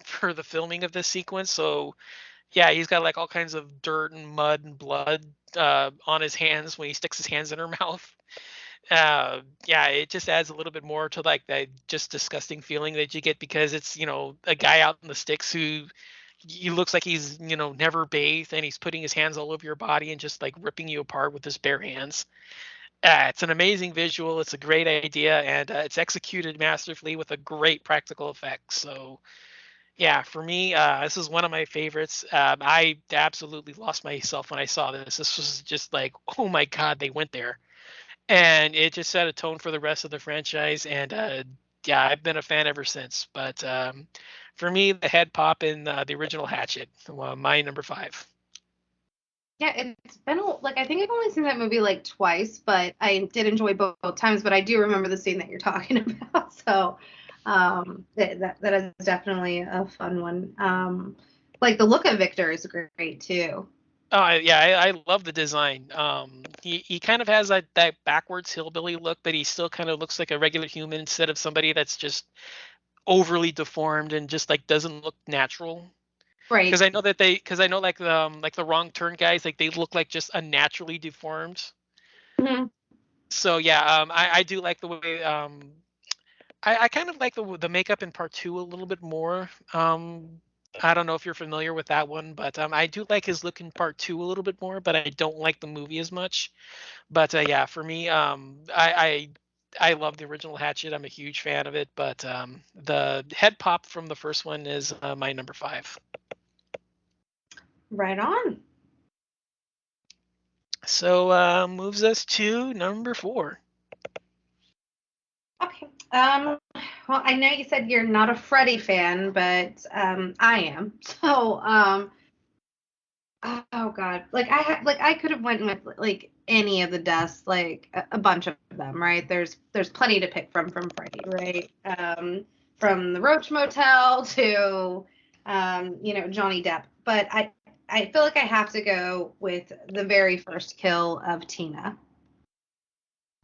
for the filming of this sequence. So yeah, he's got like all kinds of dirt and mud and blood on his hands when he sticks his hands in her mouth. Yeah, it just adds a little bit more to like that just disgusting feeling that you get, because it's, a guy out in the sticks who he looks like he's, never bathed, and he's putting his hands all over your body and just like ripping you apart with his bare hands. It's an amazing visual. It's a great idea, and it's executed masterfully with a great practical effect. So yeah, for me, this is one of my favorites. I absolutely lost myself when I saw this. This was just like, oh my god, they went there, and it just set a tone for the rest of the franchise. And yeah, I've been a fan ever since. But for me, the head pop in the original Hatchet, my number five. Yeah, it's been like I think I've only seen that movie like twice, but I did enjoy both times. But I do remember the scene that you're talking about. So that is definitely a fun one. Like the look of Victor is great too. Oh yeah, I love the design. He kind of has that backwards hillbilly look, but he still kind of looks like a regular human instead of somebody that's just overly deformed and just like doesn't look natural. Right. Because I know like the Wrong Turn guys, like they look like just unnaturally deformed. Mhm. So yeah, I do like the way I kind of like the makeup in part two a little bit more. I don't know if you're familiar with that one, but I do like his look in part two a little bit more, but I don't like the movie as much. But yeah, for me, I love the original Hatchet. I'm a huge fan of it, but the head pop from the first one is my number five. Right on. So moves us to number four. Okay. Well, I know you said you're not a Freddy fan, but I am. So, oh God, like I could have went with like any of the deaths, like a bunch of them, right? There's plenty to pick from Freddy, right? From the Roach Motel to Johnny Depp, but I feel like I have to go with the very first kill of Tina.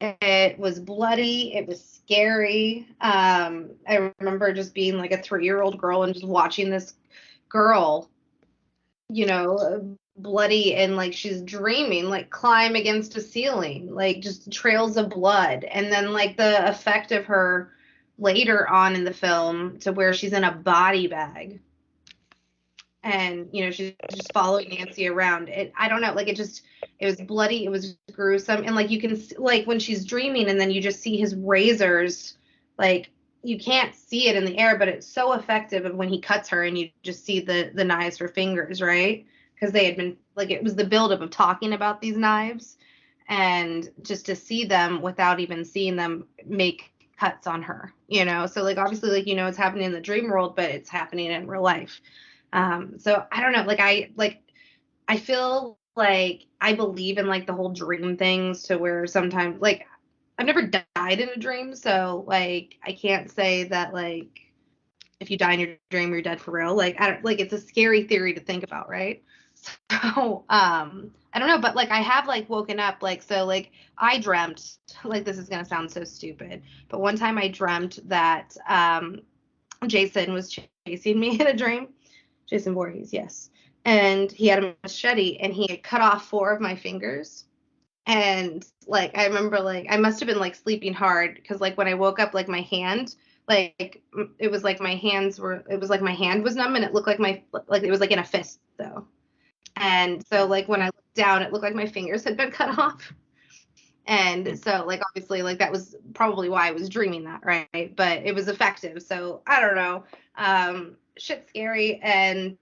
It was bloody. It was scary. I remember just being like a 3-year-old girl and just watching this girl, bloody and like she's dreaming, like climb against a ceiling, like just trails of blood. And then like the effect of her later on in the film to where she's in a body bag. and she's just following Nancy around. I don't know, like it was bloody, it was gruesome, and like you can like when she's dreaming, and then you just see his razors, like you can't see it in the air, but it's so effective of when he cuts her, and you just see the knives for fingers, right? Because they had been like it was the buildup of talking about these knives, and just to see them without even seeing them make cuts on her, so like obviously like it's happening in the dream world, but it's happening in real life. So I don't know, I feel like I believe in like the whole dream things, to where sometimes like I've never died in a dream, so like I can't say that like if you die in your dream you're dead for real. Like I don't, like it's a scary theory to think about, right? So I don't know, but like I have like woken up, like so like I dreamt, like this is gonna sound so stupid, but one time I dreamt that Jason was chasing me in a dream. Jason Voorhees, yes. And he had a machete, and he had cut off four of my fingers. And like I remember, like I must have been like sleeping hard, because like when I woke up, like my hand, like it was like my hands were, it was like my hand was numb, and it looked like like it was like in a fist though. And so like when I looked down, it looked like my fingers had been cut off. And so like obviously like that was probably why I was dreaming that, right? But it was effective. So I don't know. Shit's scary, and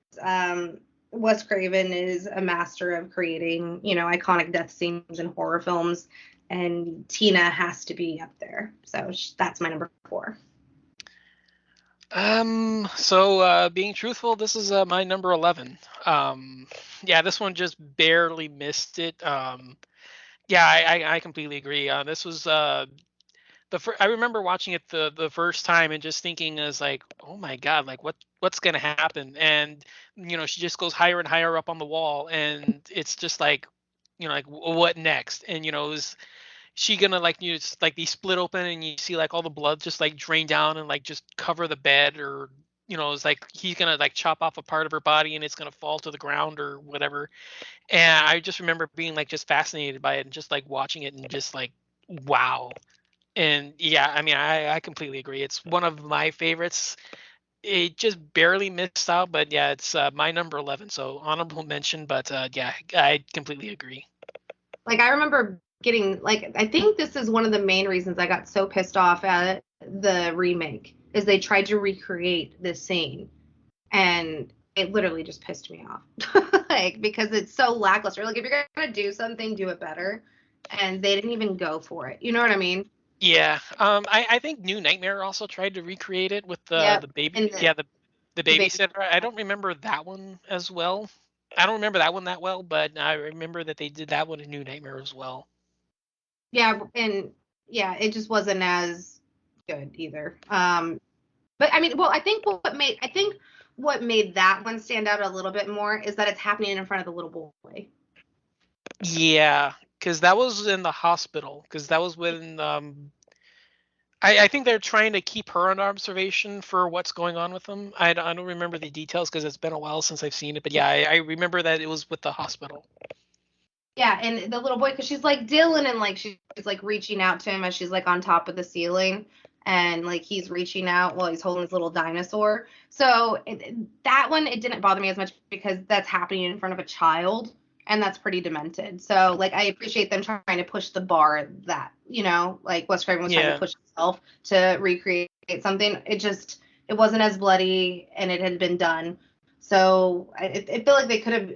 Wes Craven is a master of creating, iconic death scenes in horror films, and Tina has to be up there. So that's my number 4. So being truthful, this is my number 11. Yeah, this one just barely missed it. Yeah, I completely agree. This was I remember watching it the first time and just thinking as like, oh my god, like what's gonna happen? And she just goes higher and higher up on the wall, and it's just like, like what next? And is she gonna like it's like they split open and you see like all the blood just like drain down and like just cover the bed, or it's like he's gonna like chop off a part of her body and it's gonna fall to the ground or whatever. And I just remember being like just fascinated by it and just like watching it and just like, wow. And yeah, I mean, I completely agree. It's one of my favorites. It just barely missed out, but yeah, it's my number 11. So honorable mention, but yeah, I completely agree. Like I remember getting, like I think this is one of the main reasons I got so pissed off at the remake, is they tried to recreate this scene, and it literally just pissed me off. Like because it's so lackluster. Like if you're gonna do something, do it better. And they didn't even go for it. You know what I mean? Yeah, I think New Nightmare also tried to recreate it with Yep. the baby, And yeah, the the baby. babysitter. I don't remember that one as well. I don't remember that one that well, but I remember that they did that one in New Nightmare as well. Yeah, and yeah, it just wasn't as good either. But I mean, well, I think what made that one stand out a little bit more is that it's happening in front of the little boy. Yeah, because that was in the hospital. Because that was when I think they're trying to keep her under observation for what's going on with them. I don't remember the details because it's been a while since I've seen it. But yeah, I remember that it was with the hospital. Yeah, and the little boy, because she's like Dylan, and like she's like reaching out to him as she's like on top of the ceiling, and like he's reaching out while he's holding his little dinosaur. So that one, it didn't bother me as much because that's happening in front of a child, and that's pretty demented. So like I appreciate them trying to push the bar, that like Wes Craven was trying to Yeah. push himself to recreate something. It wasn't as bloody, and it had been done. So I feel like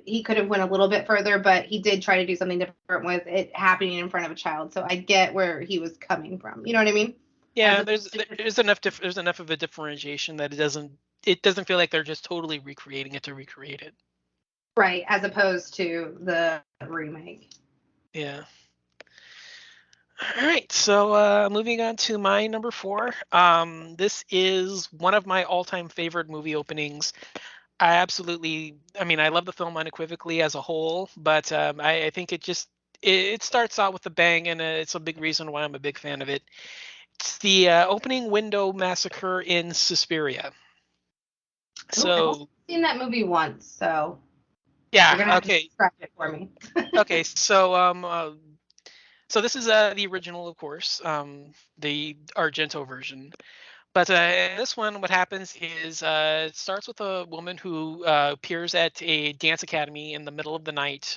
he could have went a little bit further, but he did try to do something different with it happening in front of a child. So I get where he was coming from. You know what I mean? As Yeah, opposed to just there's enough of a differentiation that it doesn't feel like they're just totally recreating it to recreate it. right, as opposed to the remake. Yeah. All right, so moving on to my number 4. This is one of my all-time favorite movie openings. I mean, I love the film unequivocally as a whole, but I think it starts out with a bang, and it's a big reason why I'm a big fan of it. It's the opening window massacre in Suspiria. Oh, I've only So seen that movie once, so you're gonna yeah, have to okay, describe it for me. okay. So this is the original, of course, the Argento version. But in this one, what happens is it starts with a woman who appears at a dance academy in the middle of the night.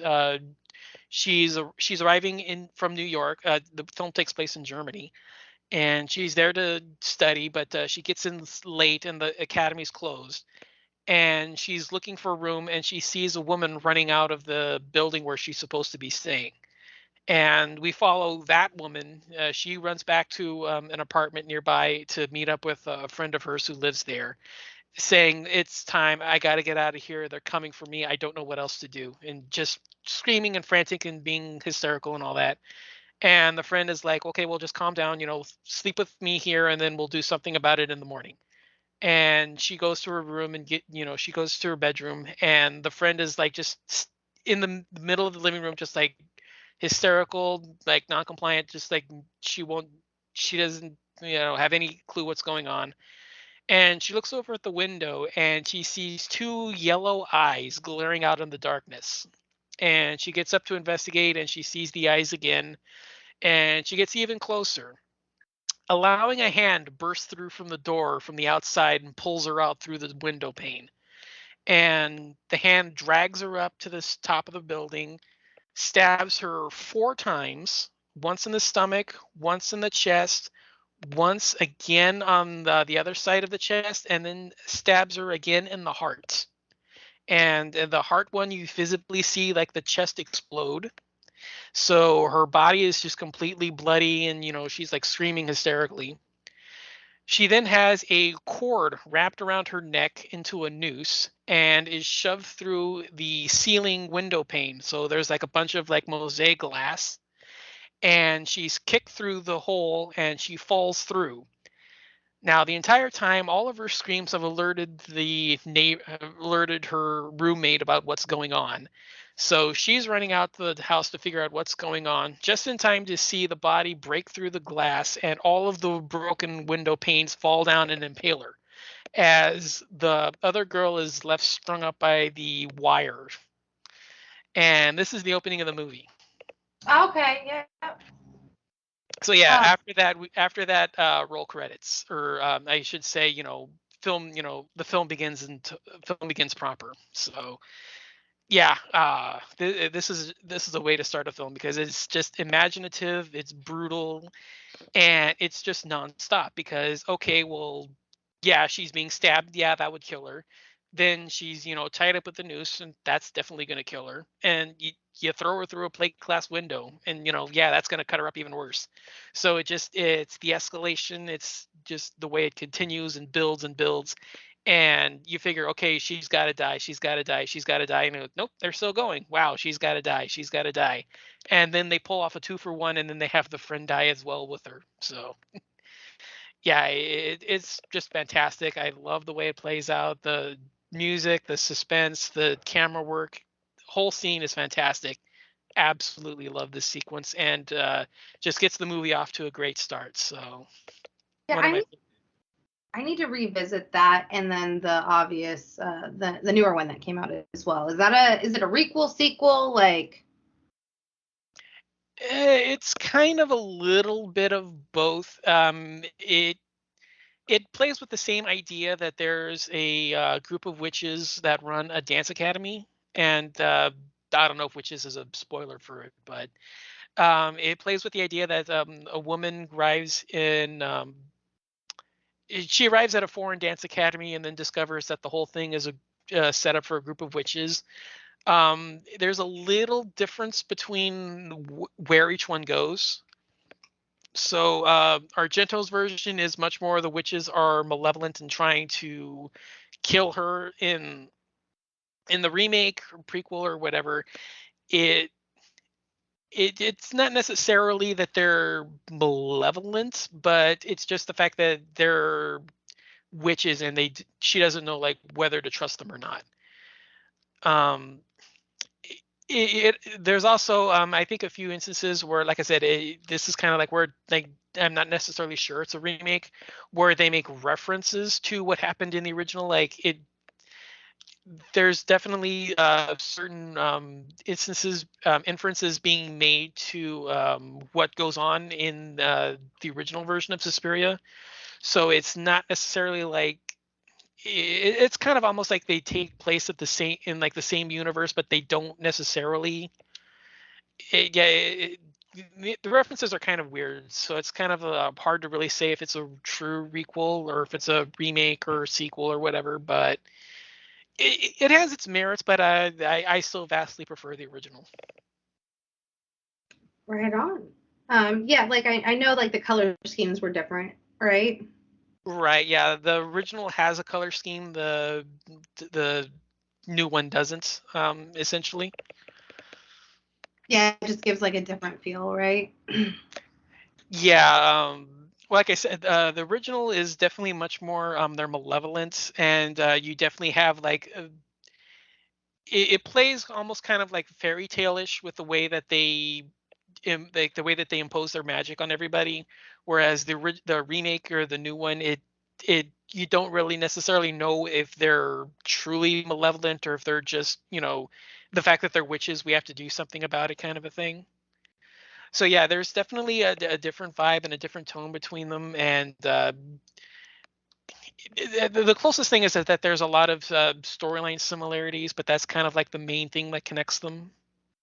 She's arriving in from New York. The film takes place in Germany, and she's there to study. But she gets in late, and the academy's closed. And she's looking for a room, and she sees a woman running out of the building where she's supposed to be staying. And we follow that woman. She runs back to an apartment nearby to meet up with a friend of hers who lives there, saying, "It's time. I got to get out of here. They're coming for me. I don't know what else to do." And just screaming and frantic and being hysterical and all that. And the friend is like, "Okay, well, just calm down. Sleep with me here, and then we'll do something about it in the morning." And she goes to her room and she goes to her bedroom, and the friend is like just in the middle of the living room, just like hysterical, like non-compliant, just like she won't she doesn't have any clue what's going on. And she looks over at the window, and she sees two yellow eyes glaring out in the darkness. And she gets up to investigate, and she sees the eyes again, and she gets even closer, allowing a hand to burst through from the door from the outside and pulls her out through the window pane. And the hand drags her up to the top of the building, stabs her four times, once in the stomach, once in the chest, once again on the other side of the chest, and then stabs her again in the heart. And the heart one, you visibly see like the chest explode. So her body is just completely bloody, and she's like screaming hysterically. She then has a cord wrapped around her neck into a noose and is shoved through the ceiling window pane. So there's like a bunch of like mosaic glass, and she's kicked through the hole and she falls through. Now, the entire time, all of her screams have alerted her roommate about what's going on. So she's running out to the house to figure out what's going on, just in time to see the body break through the glass and all of the broken window panes fall down and impale her, as the other girl is left strung up by the wire. And this is the opening of the movie. Okay, yeah. So yeah, Uh, after that, roll credits, or I should say, film. The film begins and film begins proper. So yeah, this is a way to start a film because it's just imaginative, it's brutal, and it's just nonstop. Because okay, well, yeah, she's being stabbed. Yeah, that would kill her. Then she's tied up with the noose, and that's definitely going to kill her. And you throw her through a plate glass window, and yeah, that's going to cut her up even worse. So it's the escalation. It's just the way it continues and builds and builds. And you figure, okay, she's got to die. She's got to die. She's got to die. And nope, they're still going. Wow, she's got to die. She's got to die. And then they pull off a 2-for-1, and then they have the friend die as well with her. So yeah, it's just fantastic. I love the way it plays out. The music, the suspense, the camera work, whole scene is fantastic. Absolutely love this sequence, and just gets the movie off to a great start. So yeah, one of my I need to revisit that, and then the obvious the newer one that came out as well. Is it a requel sequel like? it's kind of a little bit of both. It plays with the same idea that there's a group of witches that run a dance academy, and I don't know if witches is a spoiler for it, but it plays with the idea that a woman arrives in. She arrives at a foreign dance academy and then discovers that the whole thing is a setup for a group of witches. There's a little difference between where each one goes. So Argento's version is much more the witches are malevolent and trying to kill her. In the remake or prequel or whatever, it it's not necessarily that they're malevolent, but it's just the fact that they're witches, and she doesn't know like whether to trust them or not. Um, there's also I think a few instances where, like I said, this is kind of like where like I'm not necessarily sure it's a remake, where they make references to what happened in the original. Like there's definitely certain instances, inferences being made to what goes on in the original version of Suspiria. So it's not necessarily like it's kind of almost like they take place at the same in like the same universe, but they don't necessarily. Yeah, the references are kind of weird, so it's kind of hard to really say if it's a true requel or if it's a remake or sequel or whatever. But it has its merits, but I still vastly prefer the original. Right on. Yeah, like I know like the color schemes were different, right? Right? Yeah, the original has a color scheme. The new one doesn't. Essentially. Yeah, it just gives like a different feel, right? Yeah. Like I said, the original is definitely much more. They're malevolent, and you definitely have like it plays almost kind of like fairy tale-ish with the way that like the way that they impose their magic on everybody, whereas the remake or the new one, it you don't really necessarily know if they're truly malevolent or if they're just the fact that they're witches, we have to do something about it, kind of a thing. So yeah, there's definitely a different vibe and a different tone between them, and the closest thing is that there's a lot of storyline similarities, but that's kind of like the main thing that connects them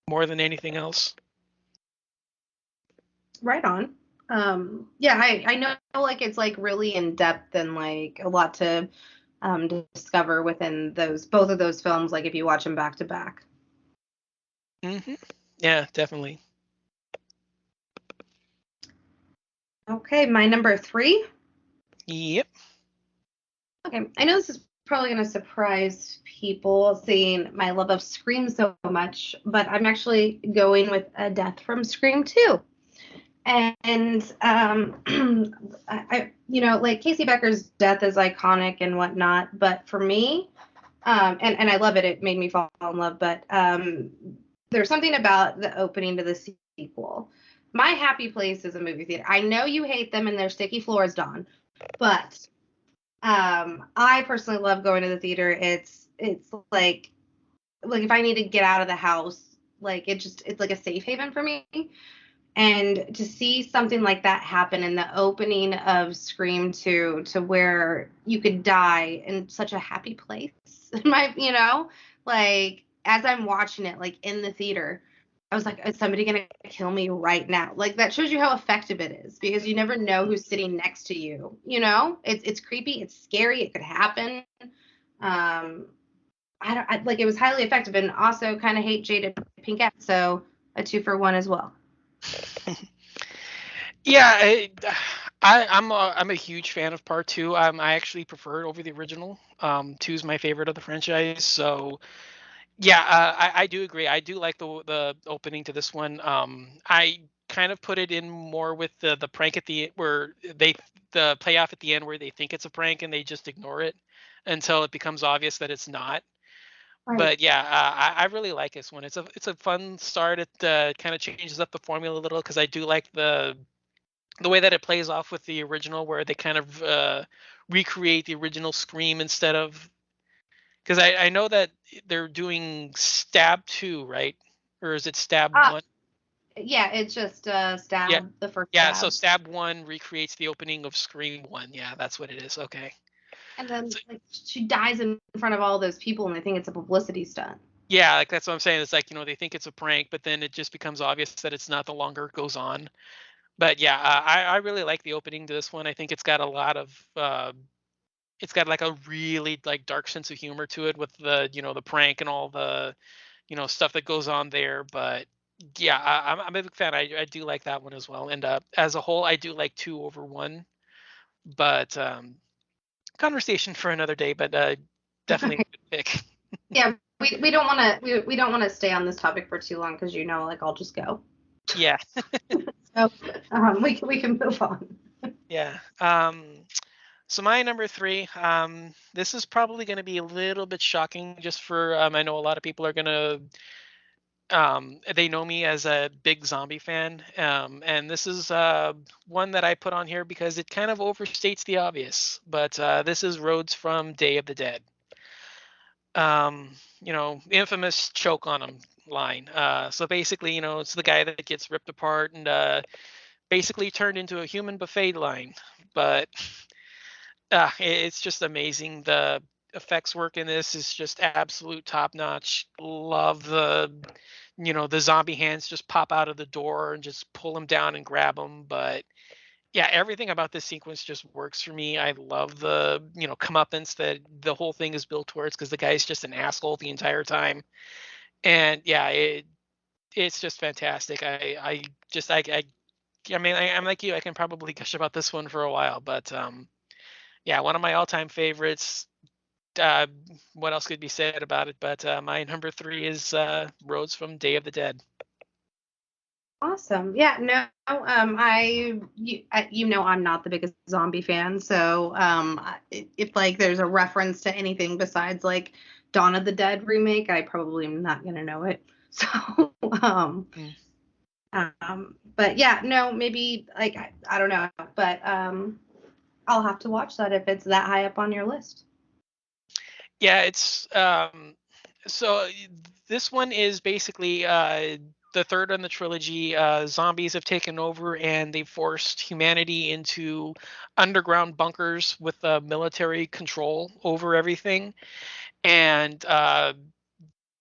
more than anything else. Right on. Yeah, I know like it's like really in depth and like a lot to discover within those both of those films, like if you watch them back to back. Hmm. Yeah, definitely. Okay, my number three. Yep. Okay, I know this is probably going to surprise people seeing my love of Scream so much, but I'm actually going with a death from Scream 2. And like Casey Becker's death is iconic and whatnot, but for me, and I love it. It made me fall in love, but there's something about the opening to the sequel. My happy place is a movie theater. I know you hate them and their sticky floors, Dawn, but I personally love going to the theater. It's like if I need to get out of the house, like it's like a safe haven for me. And to see something like that happen in the opening of Scream 2 to where you could die in such a happy place, like as I'm watching it, like in the theater, I was like, is somebody going to kill me right now? Like that shows you how effective it is because you never know who's sitting next to you. It's creepy, it's scary, it could happen. Um, like it was highly effective and also kind of hate Jada Pinkett, so a 2 for 1 as well. Yeah, I'm a huge fan of part two. I actually prefer it over the original. Two is my favorite of the franchise. So yeah, I do agree. I do like the opening to this one. I kind of put it in more with the prank at the where the payoff at the end where they think it's a prank and they just ignore it until it becomes obvious that it's not. Right. But yeah, I really like this one. It's a fun start. It kind of changes up the formula a little because I do like the way that it plays off with the original, where they kind of recreate the original Scream instead of because I know that they're doing Stab 2, right? Or is it Stab Uh, 1? yeah, it's just Yeah. stab, the first Yeah, so stab. Stab 1 recreates the opening of Scream 1. Yeah, that's what it is. Okay. And then So, like she dies in front of all those people and they think it's a publicity stunt. yeah, like that's what I'm saying. It's like, they think it's a prank, but then it just becomes obvious that it's not the longer it goes on. But yeah, I really like the opening to this one. I think it's got a lot of it's got like a really like dark sense of humor to it with the prank and all the stuff that goes on there. But yeah, I'm a big fan. I do like that one as well. And as a whole, I do like two over one. But conversation for another day. But definitely a good pick. Yeah, we don't want to we don't want to stay on this topic for too long because like I'll just go. Yeah, So we can move on. yeah. So my number three. This is probably going to be a little bit shocking, just for I know a lot of people are going to they know me as a big zombie fan, and this is one that I put on here because it kind of overstates the obvious. But this is Rhodes from Day of the Dead. Infamous choke on him line. So basically, it's the guy that gets ripped apart and basically turned into a human buffet line. But It's just amazing. The effects work in this is just absolute top notch. Love the zombie hands just pop out of the door and just pull him down and grab him. But yeah, everything about this sequence just works for me. I love the comeuppance that the whole thing is built towards because the guy's just an asshole the entire time. And yeah, it's just fantastic. I mean, I'm like you. I can probably gush about this one for a while, but yeah, one of my all-time favorites. uh, what else could be said about it? But my number three is Rhodes from Day of the Dead. Awesome. Yeah, no, you know I'm not the biggest zombie fan, so if like there's a reference to anything besides like Dawn of the Dead remake, I probably am not gonna know it. So Mm. but yeah, no, maybe like I don't know, but I'll have to watch that if it's that high up on your list. Yeah, it's so this one is basically the third in the trilogy. Zombies have taken over and they've forced humanity into underground bunkers with military control over everything. And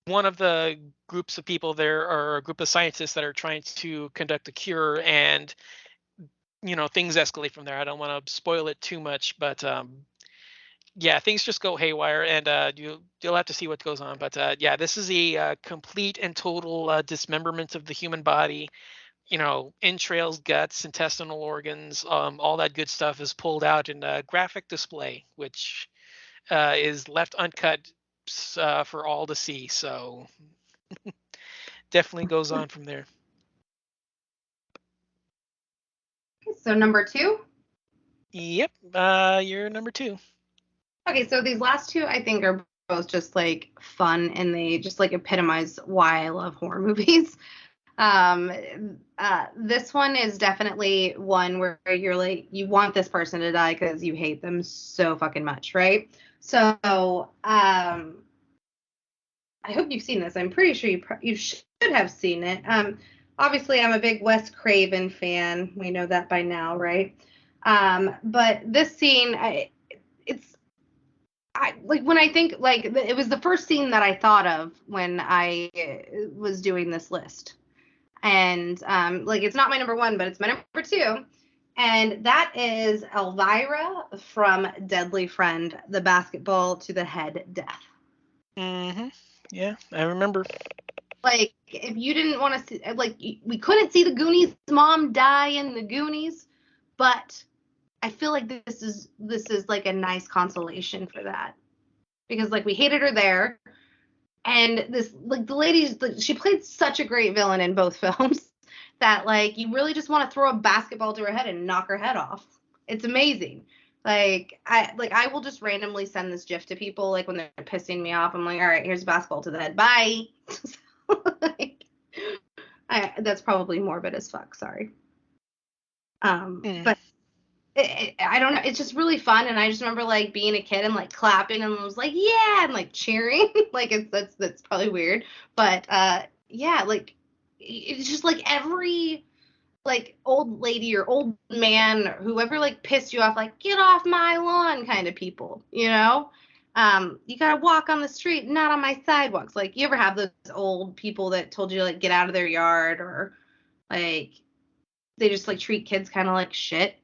one of the groups of people there are a group of scientists that are trying to conduct a cure, and things escalate from there. I don't want to spoil it too much, but yeah, things just go haywire, and you'll have to see what goes on. But yeah, this is a complete and total dismemberment of the human body. Entrails, guts, intestinal organs, all that good stuff is pulled out in a graphic display, which is left uncut for all to see. So definitely goes on from there. So number two. Yep, you're number two. Okay, so these last two I think are both just like fun and they just like epitomize why I love horror movies. Um, this one is definitely one where you're like, you want this person to die because you hate them so fucking much, right? So, I hope you've seen this. I'm pretty sure you should have seen it. Obviously, I'm a big Wes Craven fan. We know that by now, right? But this scene, it's I like when I think like it was the first scene that I thought of when I was doing this list, and like it's not my number one, but it's my number two, and that is Elvira from Deadly Friend, the basketball to the head death. Hmm. Yeah, I remember. Like if you didn't want to see, like we couldn't see the Goonies' mom die in the Goonies, but I feel like this is like a nice consolation for that because like we hated her there, and this like the lady she played such a great villain in both films that like you really just want to throw a basketball to her head and knock her head off. It's amazing. I will just randomly send this gif to people like when they're pissing me off. I'm like, all right, here's a basketball to the head, bye. Like, that's probably morbid as fuck, sorry. Mm. But I don't know. It's just really fun, and I just remember like being a kid and like clapping and was like, yeah, and like cheering. Like that's probably weird, but yeah, like it's just like every like old lady or old man, whoever like pissed you off, like get off my lawn, kind of people, you know. You gotta walk on the street, not on my sidewalks. Like you ever have those old people that told you to, like get out of their yard or like they just like treat kids kind of like shit.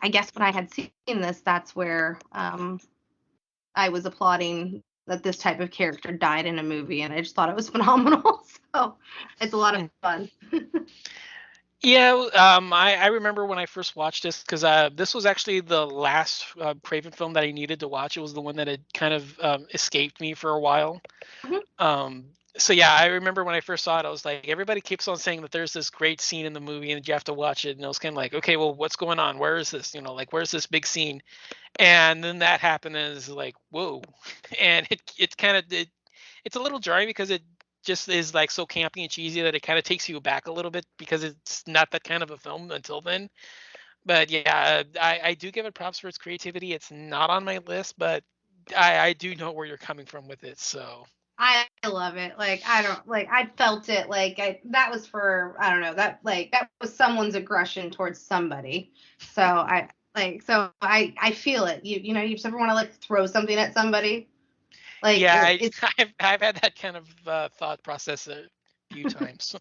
I guess when I had seen this, that's where I was applauding that this type of character died in a movie, and I just thought it was phenomenal. So it's a lot of Mm. fun. Yeah, I remember when I first watched this because this was actually the last Craven film that I needed to watch. It was the one that had kind of escaped me for a while. Mhm. Um, so yeah, I remember when I first saw it, I was like, everybody keeps on saying that there's this great scene in the movie and you have to watch it, and I was kind of like, okay, well, what's going on? Where is this? Like, where's this big scene? And then that happened, and it's like, whoa, and it's kind of it's a little jarring because it just is like so campy and cheesy that it kind of takes you back a little bit because it's not that kind of a film until then. But yeah, I do give it props for its creativity. It's not on my list, but I do know where you're coming from with it. So I love it. Like I don't like I felt it. Like that was for I don't know that like that was someone's aggression towards somebody. So Like, so I feel it. You just ever want to like throw something at somebody? Like Yeah, it's I've had that kind of thought process a few times.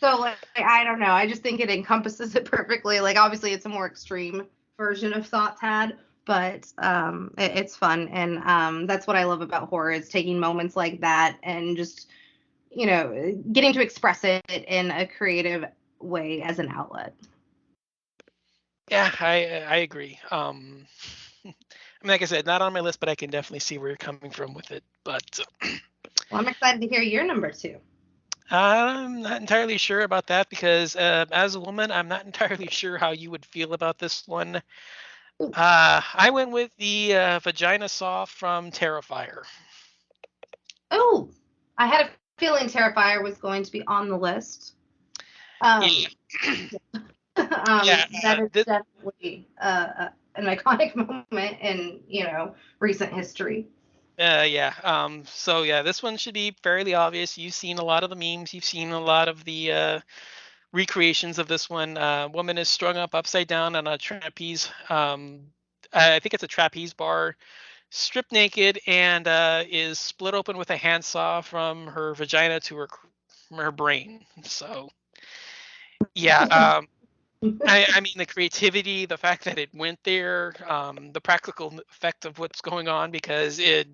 so like I don't know. I just think it encompasses it perfectly. Like obviously it's a more extreme version of thoughts had, but it's fun and that's what I love about horror is taking moments like that and just getting to express it in a creative way as an outlet. Yeah, I agree. I mean, like I said, not on my list, but I can definitely see where you're coming from with it. But Well, I'm excited to hear your number two. I'm not entirely sure about that because as a woman, I'm not entirely sure how you would feel about this one. Ooh. I went with the vagina saw from Terrifier. Oh, I had a feeling Terrifier was going to be on the list. Yeah, Um, yeah. that is definitely an iconic moment in recent history. Yeah. So yeah, this one should be fairly obvious. You've seen a lot of the memes. You've seen a lot of the recreations of this one. Woman is strung up upside down on a trapeze. I think it's a trapeze bar, stripped naked, and is split open with a handsaw from her vagina to from her brain. So yeah. I mean the creativity, the fact that it went there, the practical effect of what's going on because it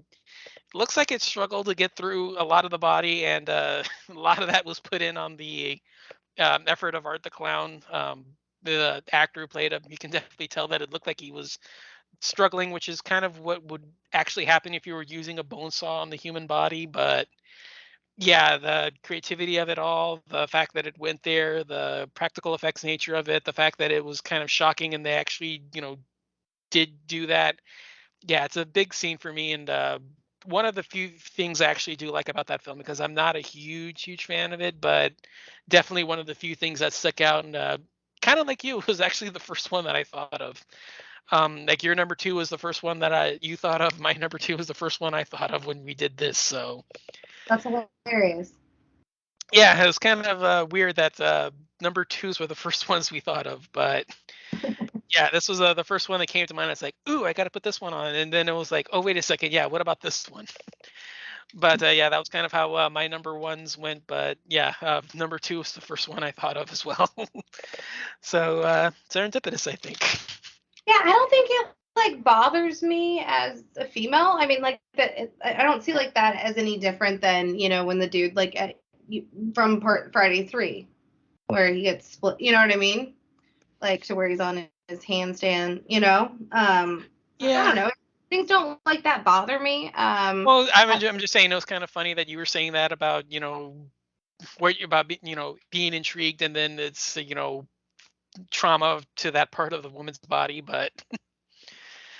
looks like it struggled to get through a lot of the body, and a lot of that was put in on the effort of Art the Clown. The actor who played him, you can definitely tell that it looked like he was struggling, which is kind of what would actually happen if you were using a bone saw on the human body. But yeah, the creativity of it all, the fact that it went there, the practical effects nature of it, the fact that it was kind of shocking and they actually, did do that. Yeah, it's a big scene for me, and one of the few things I actually do like about that film because I'm not a huge fan of it, but definitely one of the few things that stuck out. And kind of like you, it was actually the first one that I thought of. Like your number two was the first one that you thought of. My number two was the first one I thought of when we did this. So That's hilarious. yeah, it was kind of weird that number twos were the first ones we thought of, but yeah, this was the first one that came to mind. It's like, ooh, I got to put this one on, and then it was like, oh, wait a second, yeah, what about this one? But yeah, that was kind of how my number ones went. But yeah, number two was the first one I thought of as well. So serendipitous, I think. Yeah, I don't think it like bothers me as a female. I mean, like that. I don't see like that as any different than when the dude like from part Friday 3 where he gets split. You know what I mean? Like to where he's on his handstand. I don't Yeah. know. Things don't like that bother me. Well, I'm just saying it was kind of funny that you were saying that about what you about being intrigued, and then it's trauma to that part of the woman's body, but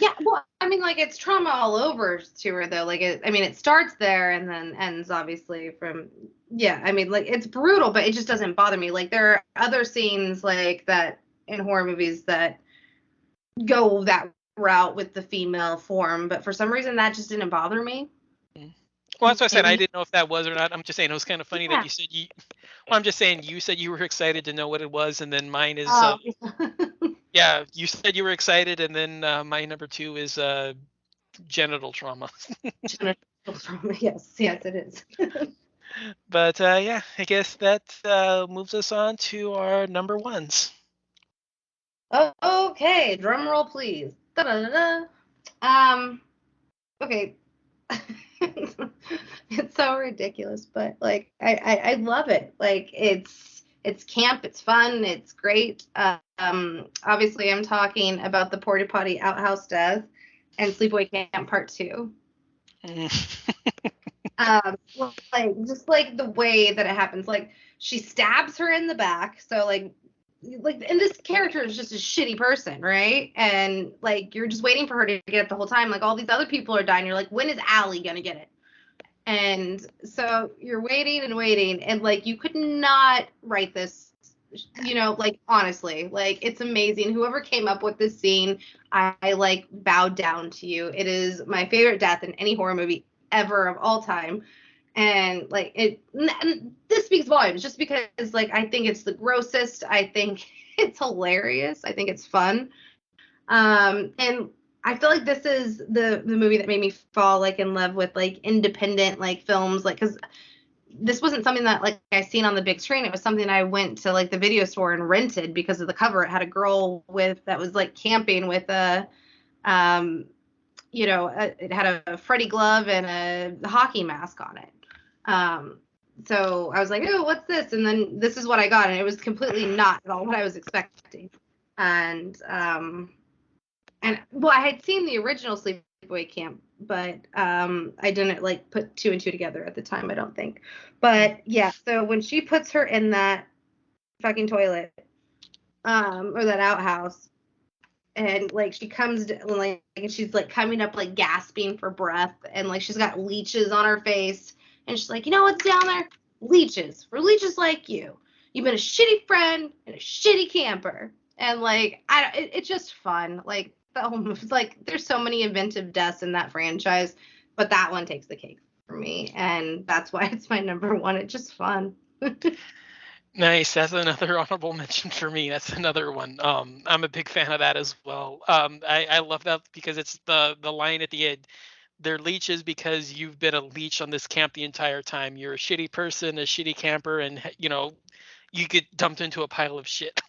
Yeah, well, I mean, like it's trauma all over to her though. Like I mean, it starts there and then ends obviously from. Yeah, I mean, like it's brutal, but it just doesn't bother me. Like there are other scenes like that in horror movies that go that route with the female form, but for some reason that just didn't bother me. mm. Well, that's what I said. I Maybe. didn't know if that was or not. I'm just saying it was kind of funny that Yeah. you said you. Well, I'm just saying you said you were excited to know what it was, and then mine is Oh. yeah. You said you were excited, and then my number two is genital trauma. Yes, yes, it is. But yeah, I guess that moves us on to our number ones. Oh, okay, drum roll, please. Da-da-da-da. Um, okay. It's so ridiculous, but like I love it. Like it's camp, it's fun, it's great. Obviously I'm talking about the Porta Potty Outhouse Death and Sleepaway Camp Part 2. Mm. Like just like the way that it happens, like she stabs her in the back, so like and this character is just a shitty person, right? And like you're just waiting for her to get it the whole time. Like all these other people are dying. You're like, when is Allie gonna get it? And so you're waiting and waiting, and like you could not write this, like honestly, like it's amazing. Whoever came up with this scene, I like bowed down to you. It is my favorite death in any horror movie ever of all time. And like and this speaks volumes just because like I think it's the grossest. I think it's hilarious. I think it's fun. And I feel like this is the movie that made me fall like in love with like independent like films, like because this wasn't something that like I seen on the big screen. It was something I went to like the video store and rented because of the cover. It had a girl with that was like camping with um, it had a Freddy glove and a hockey mask on it. Um, so I was like, oh, what's this? And then this is what I got, and it was completely not at all what I was expecting. And well, I had seen the original Sleepaway Camp, but I didn't like put two and two together at the time. I don't think. But yeah, so when she puts her in that fucking toilet, or that outhouse, and like she comes like and she's like coming up like gasping for breath, and like she's got leeches on her face, and she's like, you know what's down there? Leeches for leeches like you. You've been a shitty friend and a shitty camper, and like it's just fun. Like like there's so many inventive deaths in that franchise, but that one takes the cake for me, and that's why it's my number one. It's just fun. Nice. That's another honorable mention for me. That's another one. I'm a big fan of that as well. I love that because it's the line at the end. They're leeches because you've been a leech on this camp the entire time. You're a shitty person, a shitty camper, and you get dumped into a pile of shit.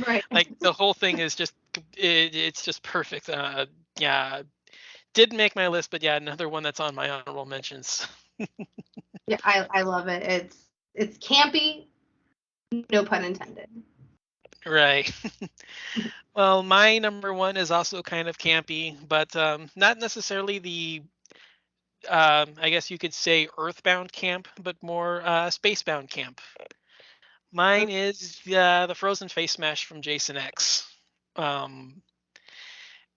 Right. Like the whole thing is just it's just perfect. Yeah, didn't make my list, but yeah, another one that's on my honorable mentions. Yeah, I love it. It's campy, no pun intended. Right. Well, my number one is also kind of campy, but not necessarily the I guess you could say earthbound camp, but more spacebound camp. Mine is the Frozen face smash from Jason X. Um,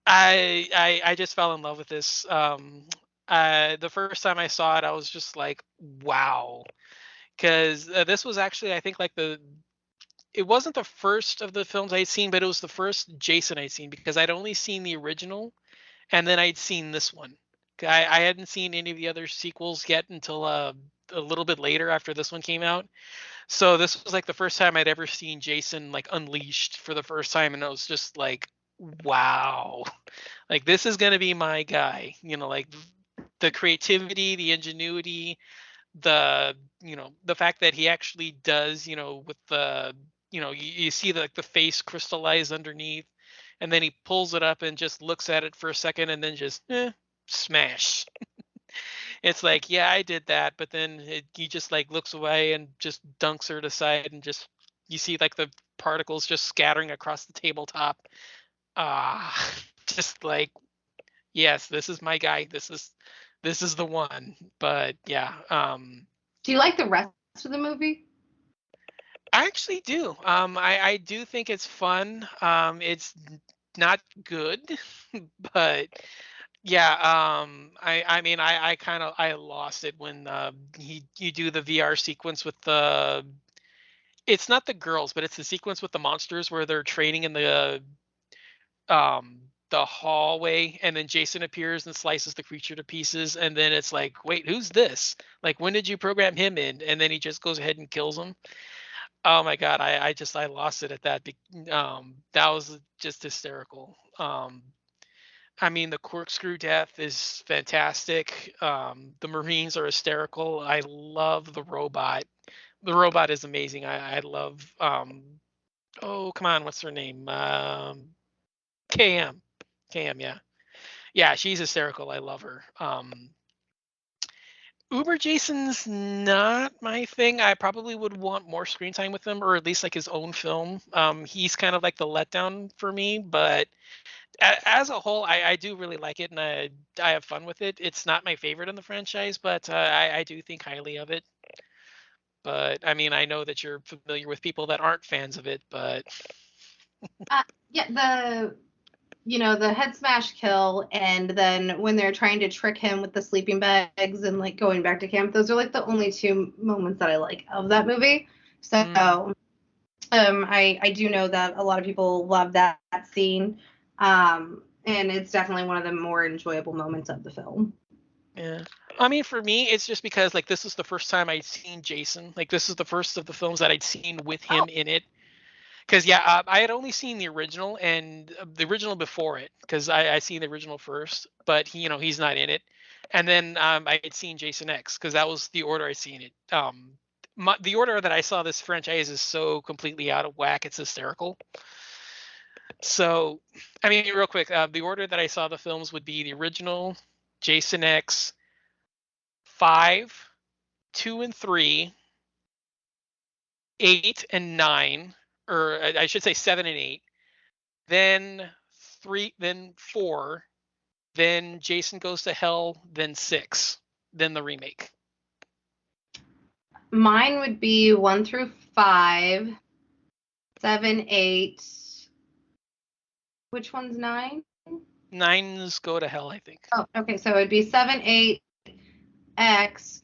I just fell in love with this. The first time I saw it, I was just like, wow, because this was actually I think like the it wasn't the first of the films I'd seen, but it was the first Jason I'd seen because I'd only seen the original and then I'd seen this one. I hadn't seen any of the other sequels yet until a little bit later after this one came out. So this was like the first time I'd ever seen Jason like unleashed for the first time, and I was just like, wow, like this is gonna be my guy. Like the creativity, the ingenuity, the fact that he actually does, with the you see the face crystallize underneath, and then he pulls it up and just looks at it for a second and then just smash. It's like, yeah, I did that, but then he just like looks away and just dunks her to side, and just you see like the particles just scattering across the tabletop. Ah, just like, yes, this is my guy. This is the one. But yeah, Do you like the rest of the movie? I actually do. I do think it's fun. It's not good, but yeah. I mean, I kind of I lost it when you do the VR sequence with the. It's not the girls, but it's the sequence with the monsters where they're training in the hallway, and then Jason appears and slices the creature to pieces, and then it's like, wait, who's this? Like, when did you program him in? And then he just goes ahead and kills him. Oh my god, I lost it at that. That was just hysterical. I mean, the corkscrew death is fantastic. The Marines are hysterical. I love the robot. The robot is amazing. I love. Oh, come on, what's her name? KM. KM, yeah, yeah, she's hysterical. I love her. Uber Jason's not my thing. I probably would want more screen time with him, or at least like his own film. He's kind of like the letdown for me, but as a whole, I do really like it, and I have fun with it. It's not my favorite in the franchise, but I do think highly of it. But I mean, I know that you're familiar with people that aren't fans of it, but Yeah, the head smash kill, and then when they're trying to trick him with the sleeping bags and like going back to camp, those are like the only two moments that I like of that movie. So mm, I do know that a lot of people love that scene, and it's definitely one of the more enjoyable moments of the film. yeah. I mean, for me, it's just because like this is the first time I'd seen Jason. Like this is the first of the films that I'd seen with Oh, him in it. Because yeah, I had only seen the original and the original before it, because I seen the original first, but he's not in it. And then I had seen Jason X because that was the order I seen it. The order that I saw this franchise is so completely out of whack. It's hysterical. So, I mean, real quick, the order that I saw the films would be the original, Jason X, 5, 2 and 3, 8 and 9, or I should say 7 and 8, then 3, then 4, then Jason Goes to Hell, then 6, then the remake. Mine would be 1 through 5, 7, 8. Which one's 9? 9's Go to Hell, I think. Oh, okay. So it'd be 7, 8, X,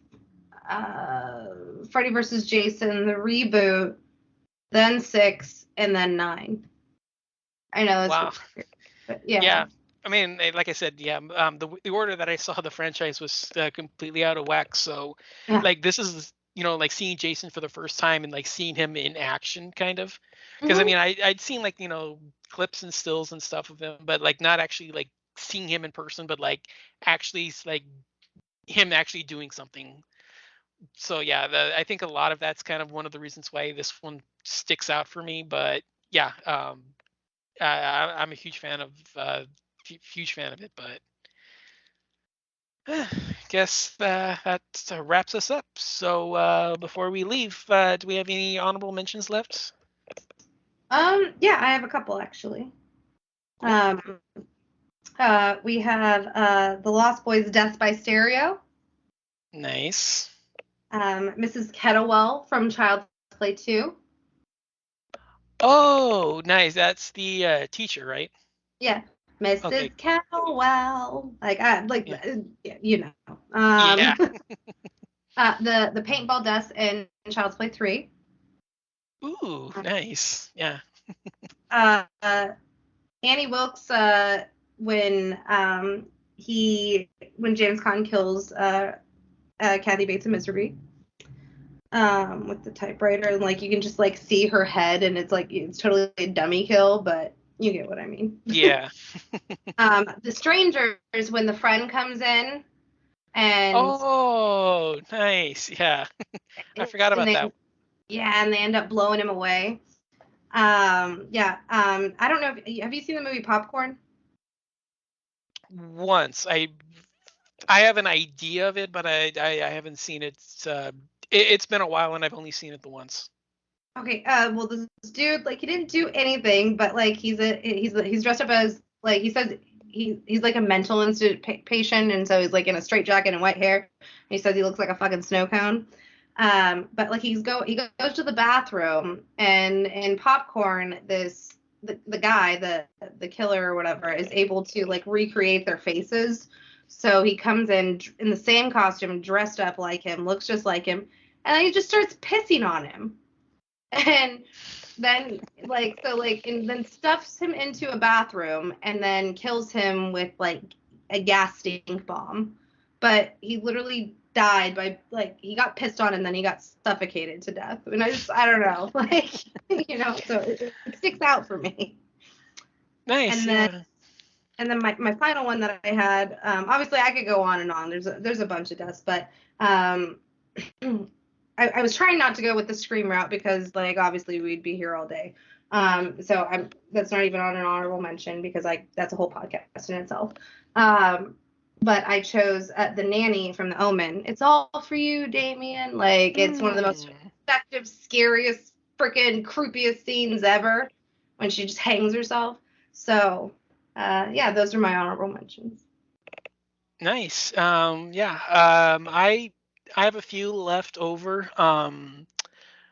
Freddy versus Jason, the reboot, then 6, and then 9. I know it's Wow. weird, but yeah. Yeah. I mean, like I said, yeah, the order that I saw the franchise was completely out of whack. So, Yeah. like, this is like seeing Jason for the first time and like seeing him in action, kind of. Because I Mm-hmm. mean, I'd seen like clips and stills and stuff of him, but like not actually like seeing him in person, but like actually like him actually doing something. So yeah, I think a lot of that's kind of one of the reasons why this one sticks out for me. But yeah, I'm a huge fan of huge fan of it, but guess that wraps us up. So before we leave, do we have any honorable mentions left? Yeah, I have a couple actually. Cool. Um, we have The Lost Boys' Death by Stereo, Nice. Mrs. Kettlewell from Child's Play 2. Oh, nice. That's the teacher, right? Yeah, Okay. Mrs. Kettlewell. Yeah. Yeah, you know. Yeah. The paintball deaths in Child's Play 3. Ooh, nice. Yeah. Uh, uh, Annie Wilkes, when when James Caan kills Kathy Bates in Misery, with the typewriter, and like you can just like see her head, and it's totally a dummy kill, but you get what I mean. Yeah. The Strangers, when the friend comes in and Oh, nice. Yeah. I forgot and about that. they end up blowing him away. Yeah. I don't know. Have you seen the movie Popcorn? Once. I have an idea of it, but I haven't seen it. It's been a while, and I've only seen it the once. Okay. Well, this dude, like, he didn't do anything, but like, he's dressed up as, like, he says he's like a mental institute patient, and so he's like in a straight jacket and white hair. And he says he looks like a fucking snow cone. But like he goes to the bathroom, and in Popcorn, the guy, the killer or whatever, is able to like recreate their faces. So he comes in the same costume, dressed up like him, looks just like him, and then he just starts pissing on him. And then and then stuffs him into a bathroom and then kills him with like a gas stink bomb. But he literally died by, like, he got pissed on and then he got suffocated to death. And I don't know, like, so it sticks out for me. Nice. And then Yeah. my final one that I had, obviously I could go on and on. There's a bunch of deaths, but um I was trying not to go with the Scream route because, like, obviously we'd be here all day. So that's not even on an honorable mention because that's a whole podcast in itself. But I chose The Nanny from The Omen. It's all for you, Damien. Like, it's one of the most Hmm. effective, scariest, freaking creepiest scenes ever when she just hangs herself. So, yeah, those are my honorable mentions. Nice. Yeah. I have a few left over.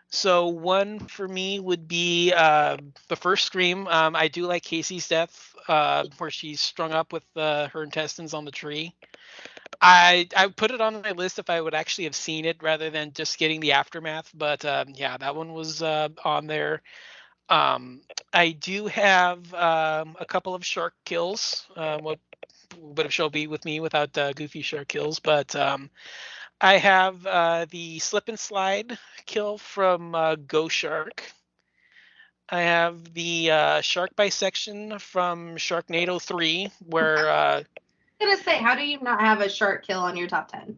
So one for me would be the first Scream. I do like Casey's death, where she's strung up with her intestines on the tree. I put it on my list if I would actually have seen it rather than just getting the aftermath. But yeah, that one was on there. Um, I do have a couple of shark kills. What would have show be with me without goofy shark kills? But I have the slip and slide kill from Go Shark. I have the shark bisection from Sharknado 3, where I'm gonna say, how do you not have a shark kill on your top 10?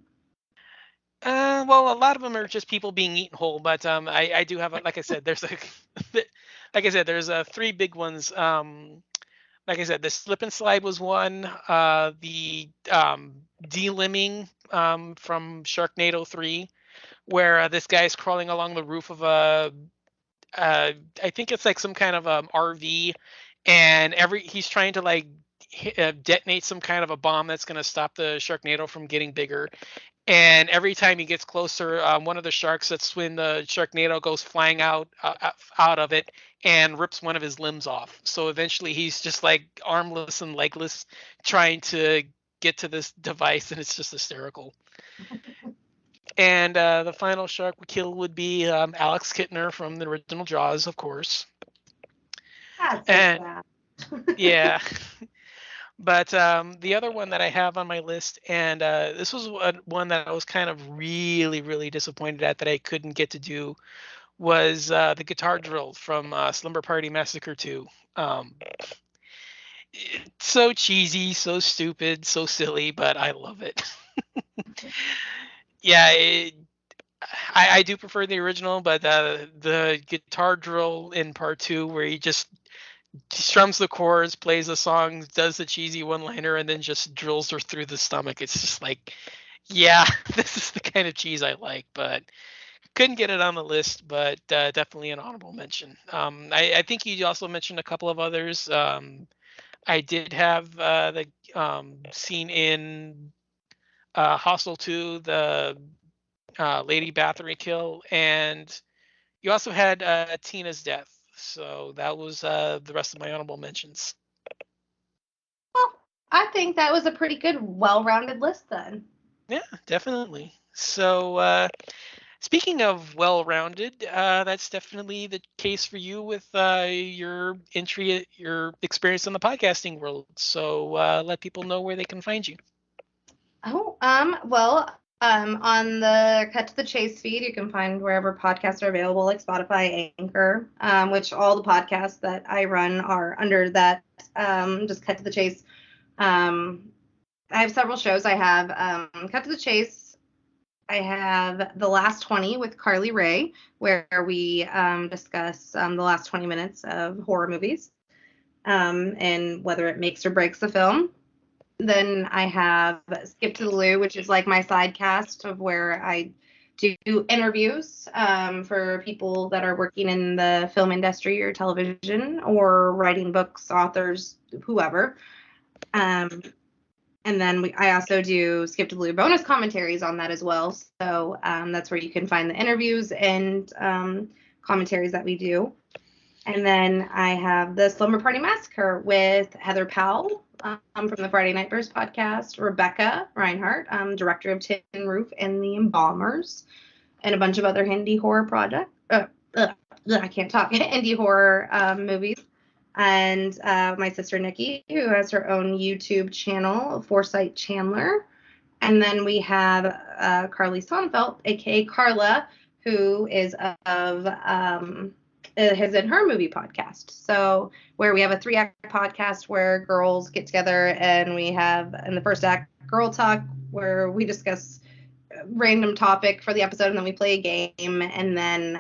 well, a lot of them are just people being eaten whole, but I do have like I said, there's like I said, there's three big ones. Like I said, the slip and slide was one. The delimbing from Sharknado 3, where this guy's crawling along the roof of I think it's like some kind of RV, and he's trying to like detonate some kind of a bomb that's going to stop the Sharknado from getting bigger. And every time he gets closer, one of the sharks that's when the Sharknado goes flying out of it and rips one of his limbs off. So eventually he's just like armless and legless, trying to get to this device, and it's just hysterical. And the final shark we kill would be Alex Kittner from the original Jaws, of course. That's so And sad. yeah, but the other one that I have on my list, and this was one that I was kind of really, really disappointed at that I couldn't get to do, was the guitar drill from Slumber Party Massacre 2. It's so cheesy, so stupid, so silly, but I love it. Yeah, I do prefer the original, but the guitar drill in part two, where he just strums the chords, plays the song, does the cheesy one-liner, and then just drills her through the stomach. It's just like, yeah, this is the kind of cheese I like, but couldn't get it on the list, but definitely an honorable mention. I think you also mentioned a couple of others. I did have the scene in Hostel 2, the Lady Bathory kill, and you also had Tina's death. So that was the rest of my honorable mentions. Well, I think that was a pretty good, well-rounded list then. Yeah, definitely. So, speaking of well-rounded, that's definitely the case for you with your entry, your experience in the podcasting world. So, let people know where they can find you. Oh, well, on the Cut to the Chase feed, you can find wherever podcasts are available, like Spotify, Anchor, which all the podcasts that I run are under that, just Cut to the Chase. Um, I have several shows. I have Cut to the Chase. I have The Last 20 with Carly Ray, where we discuss the last 20 minutes of horror movies and whether it makes or breaks the film. Then I have Skip to the Loo, which is like my side cast of where I do interviews for people that are working in the film industry or television or writing books, authors, whoever. Um, and then I also do Skip to the Loo bonus commentaries on that as well. So that's where you can find the interviews and commentaries that we do. And then I have the Slumber Party Massacre with Heather Powell from the Friday Night Bears podcast, Rebecca Reinhardt, director of Tin Roof and the Embalmers, and a bunch of other indie horror projects. I can't talk. Indie horror movies. And my sister Nikki, who has her own YouTube channel, Foresight Chandler. And then we have Carly Sonfeld, aka Carla, who is of has in her movie podcast. So where we have a 3-act podcast where girls get together, and we have in the first act girl talk where we discuss random topic for the episode, and then we play a game, and then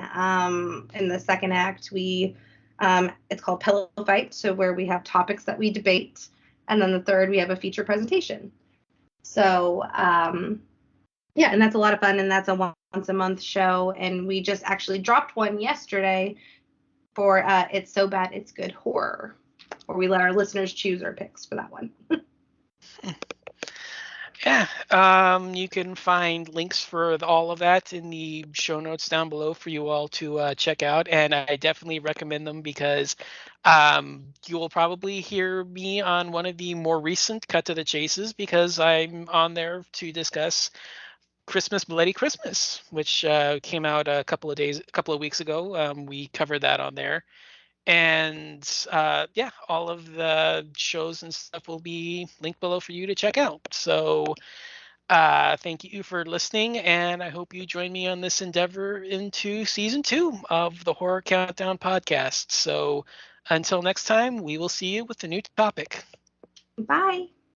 in the second act we it's called Pillow Fight, so where we have topics that we debate, and then the third we have a feature presentation. So yeah, and that's a lot of fun, and that's a once a month show, and we just actually dropped one yesterday for It's So Bad It's Good Horror, where we let our listeners choose our picks for that one. Yeah, you can find links for all of that in the show notes down below for you all to check out, and I definitely recommend them because you will probably hear me on one of the more recent Cut to the Chases because I'm on there to discuss Christmas Bloody Christmas, which came out a couple of weeks ago. We covered that on there, and yeah, all of the shows and stuff will be linked below for you to check out. So Thank you for listening, and I hope you join me on this endeavor into season 2 of the Horror Countdown podcast. So until next time, we will see you with a new topic. Bye.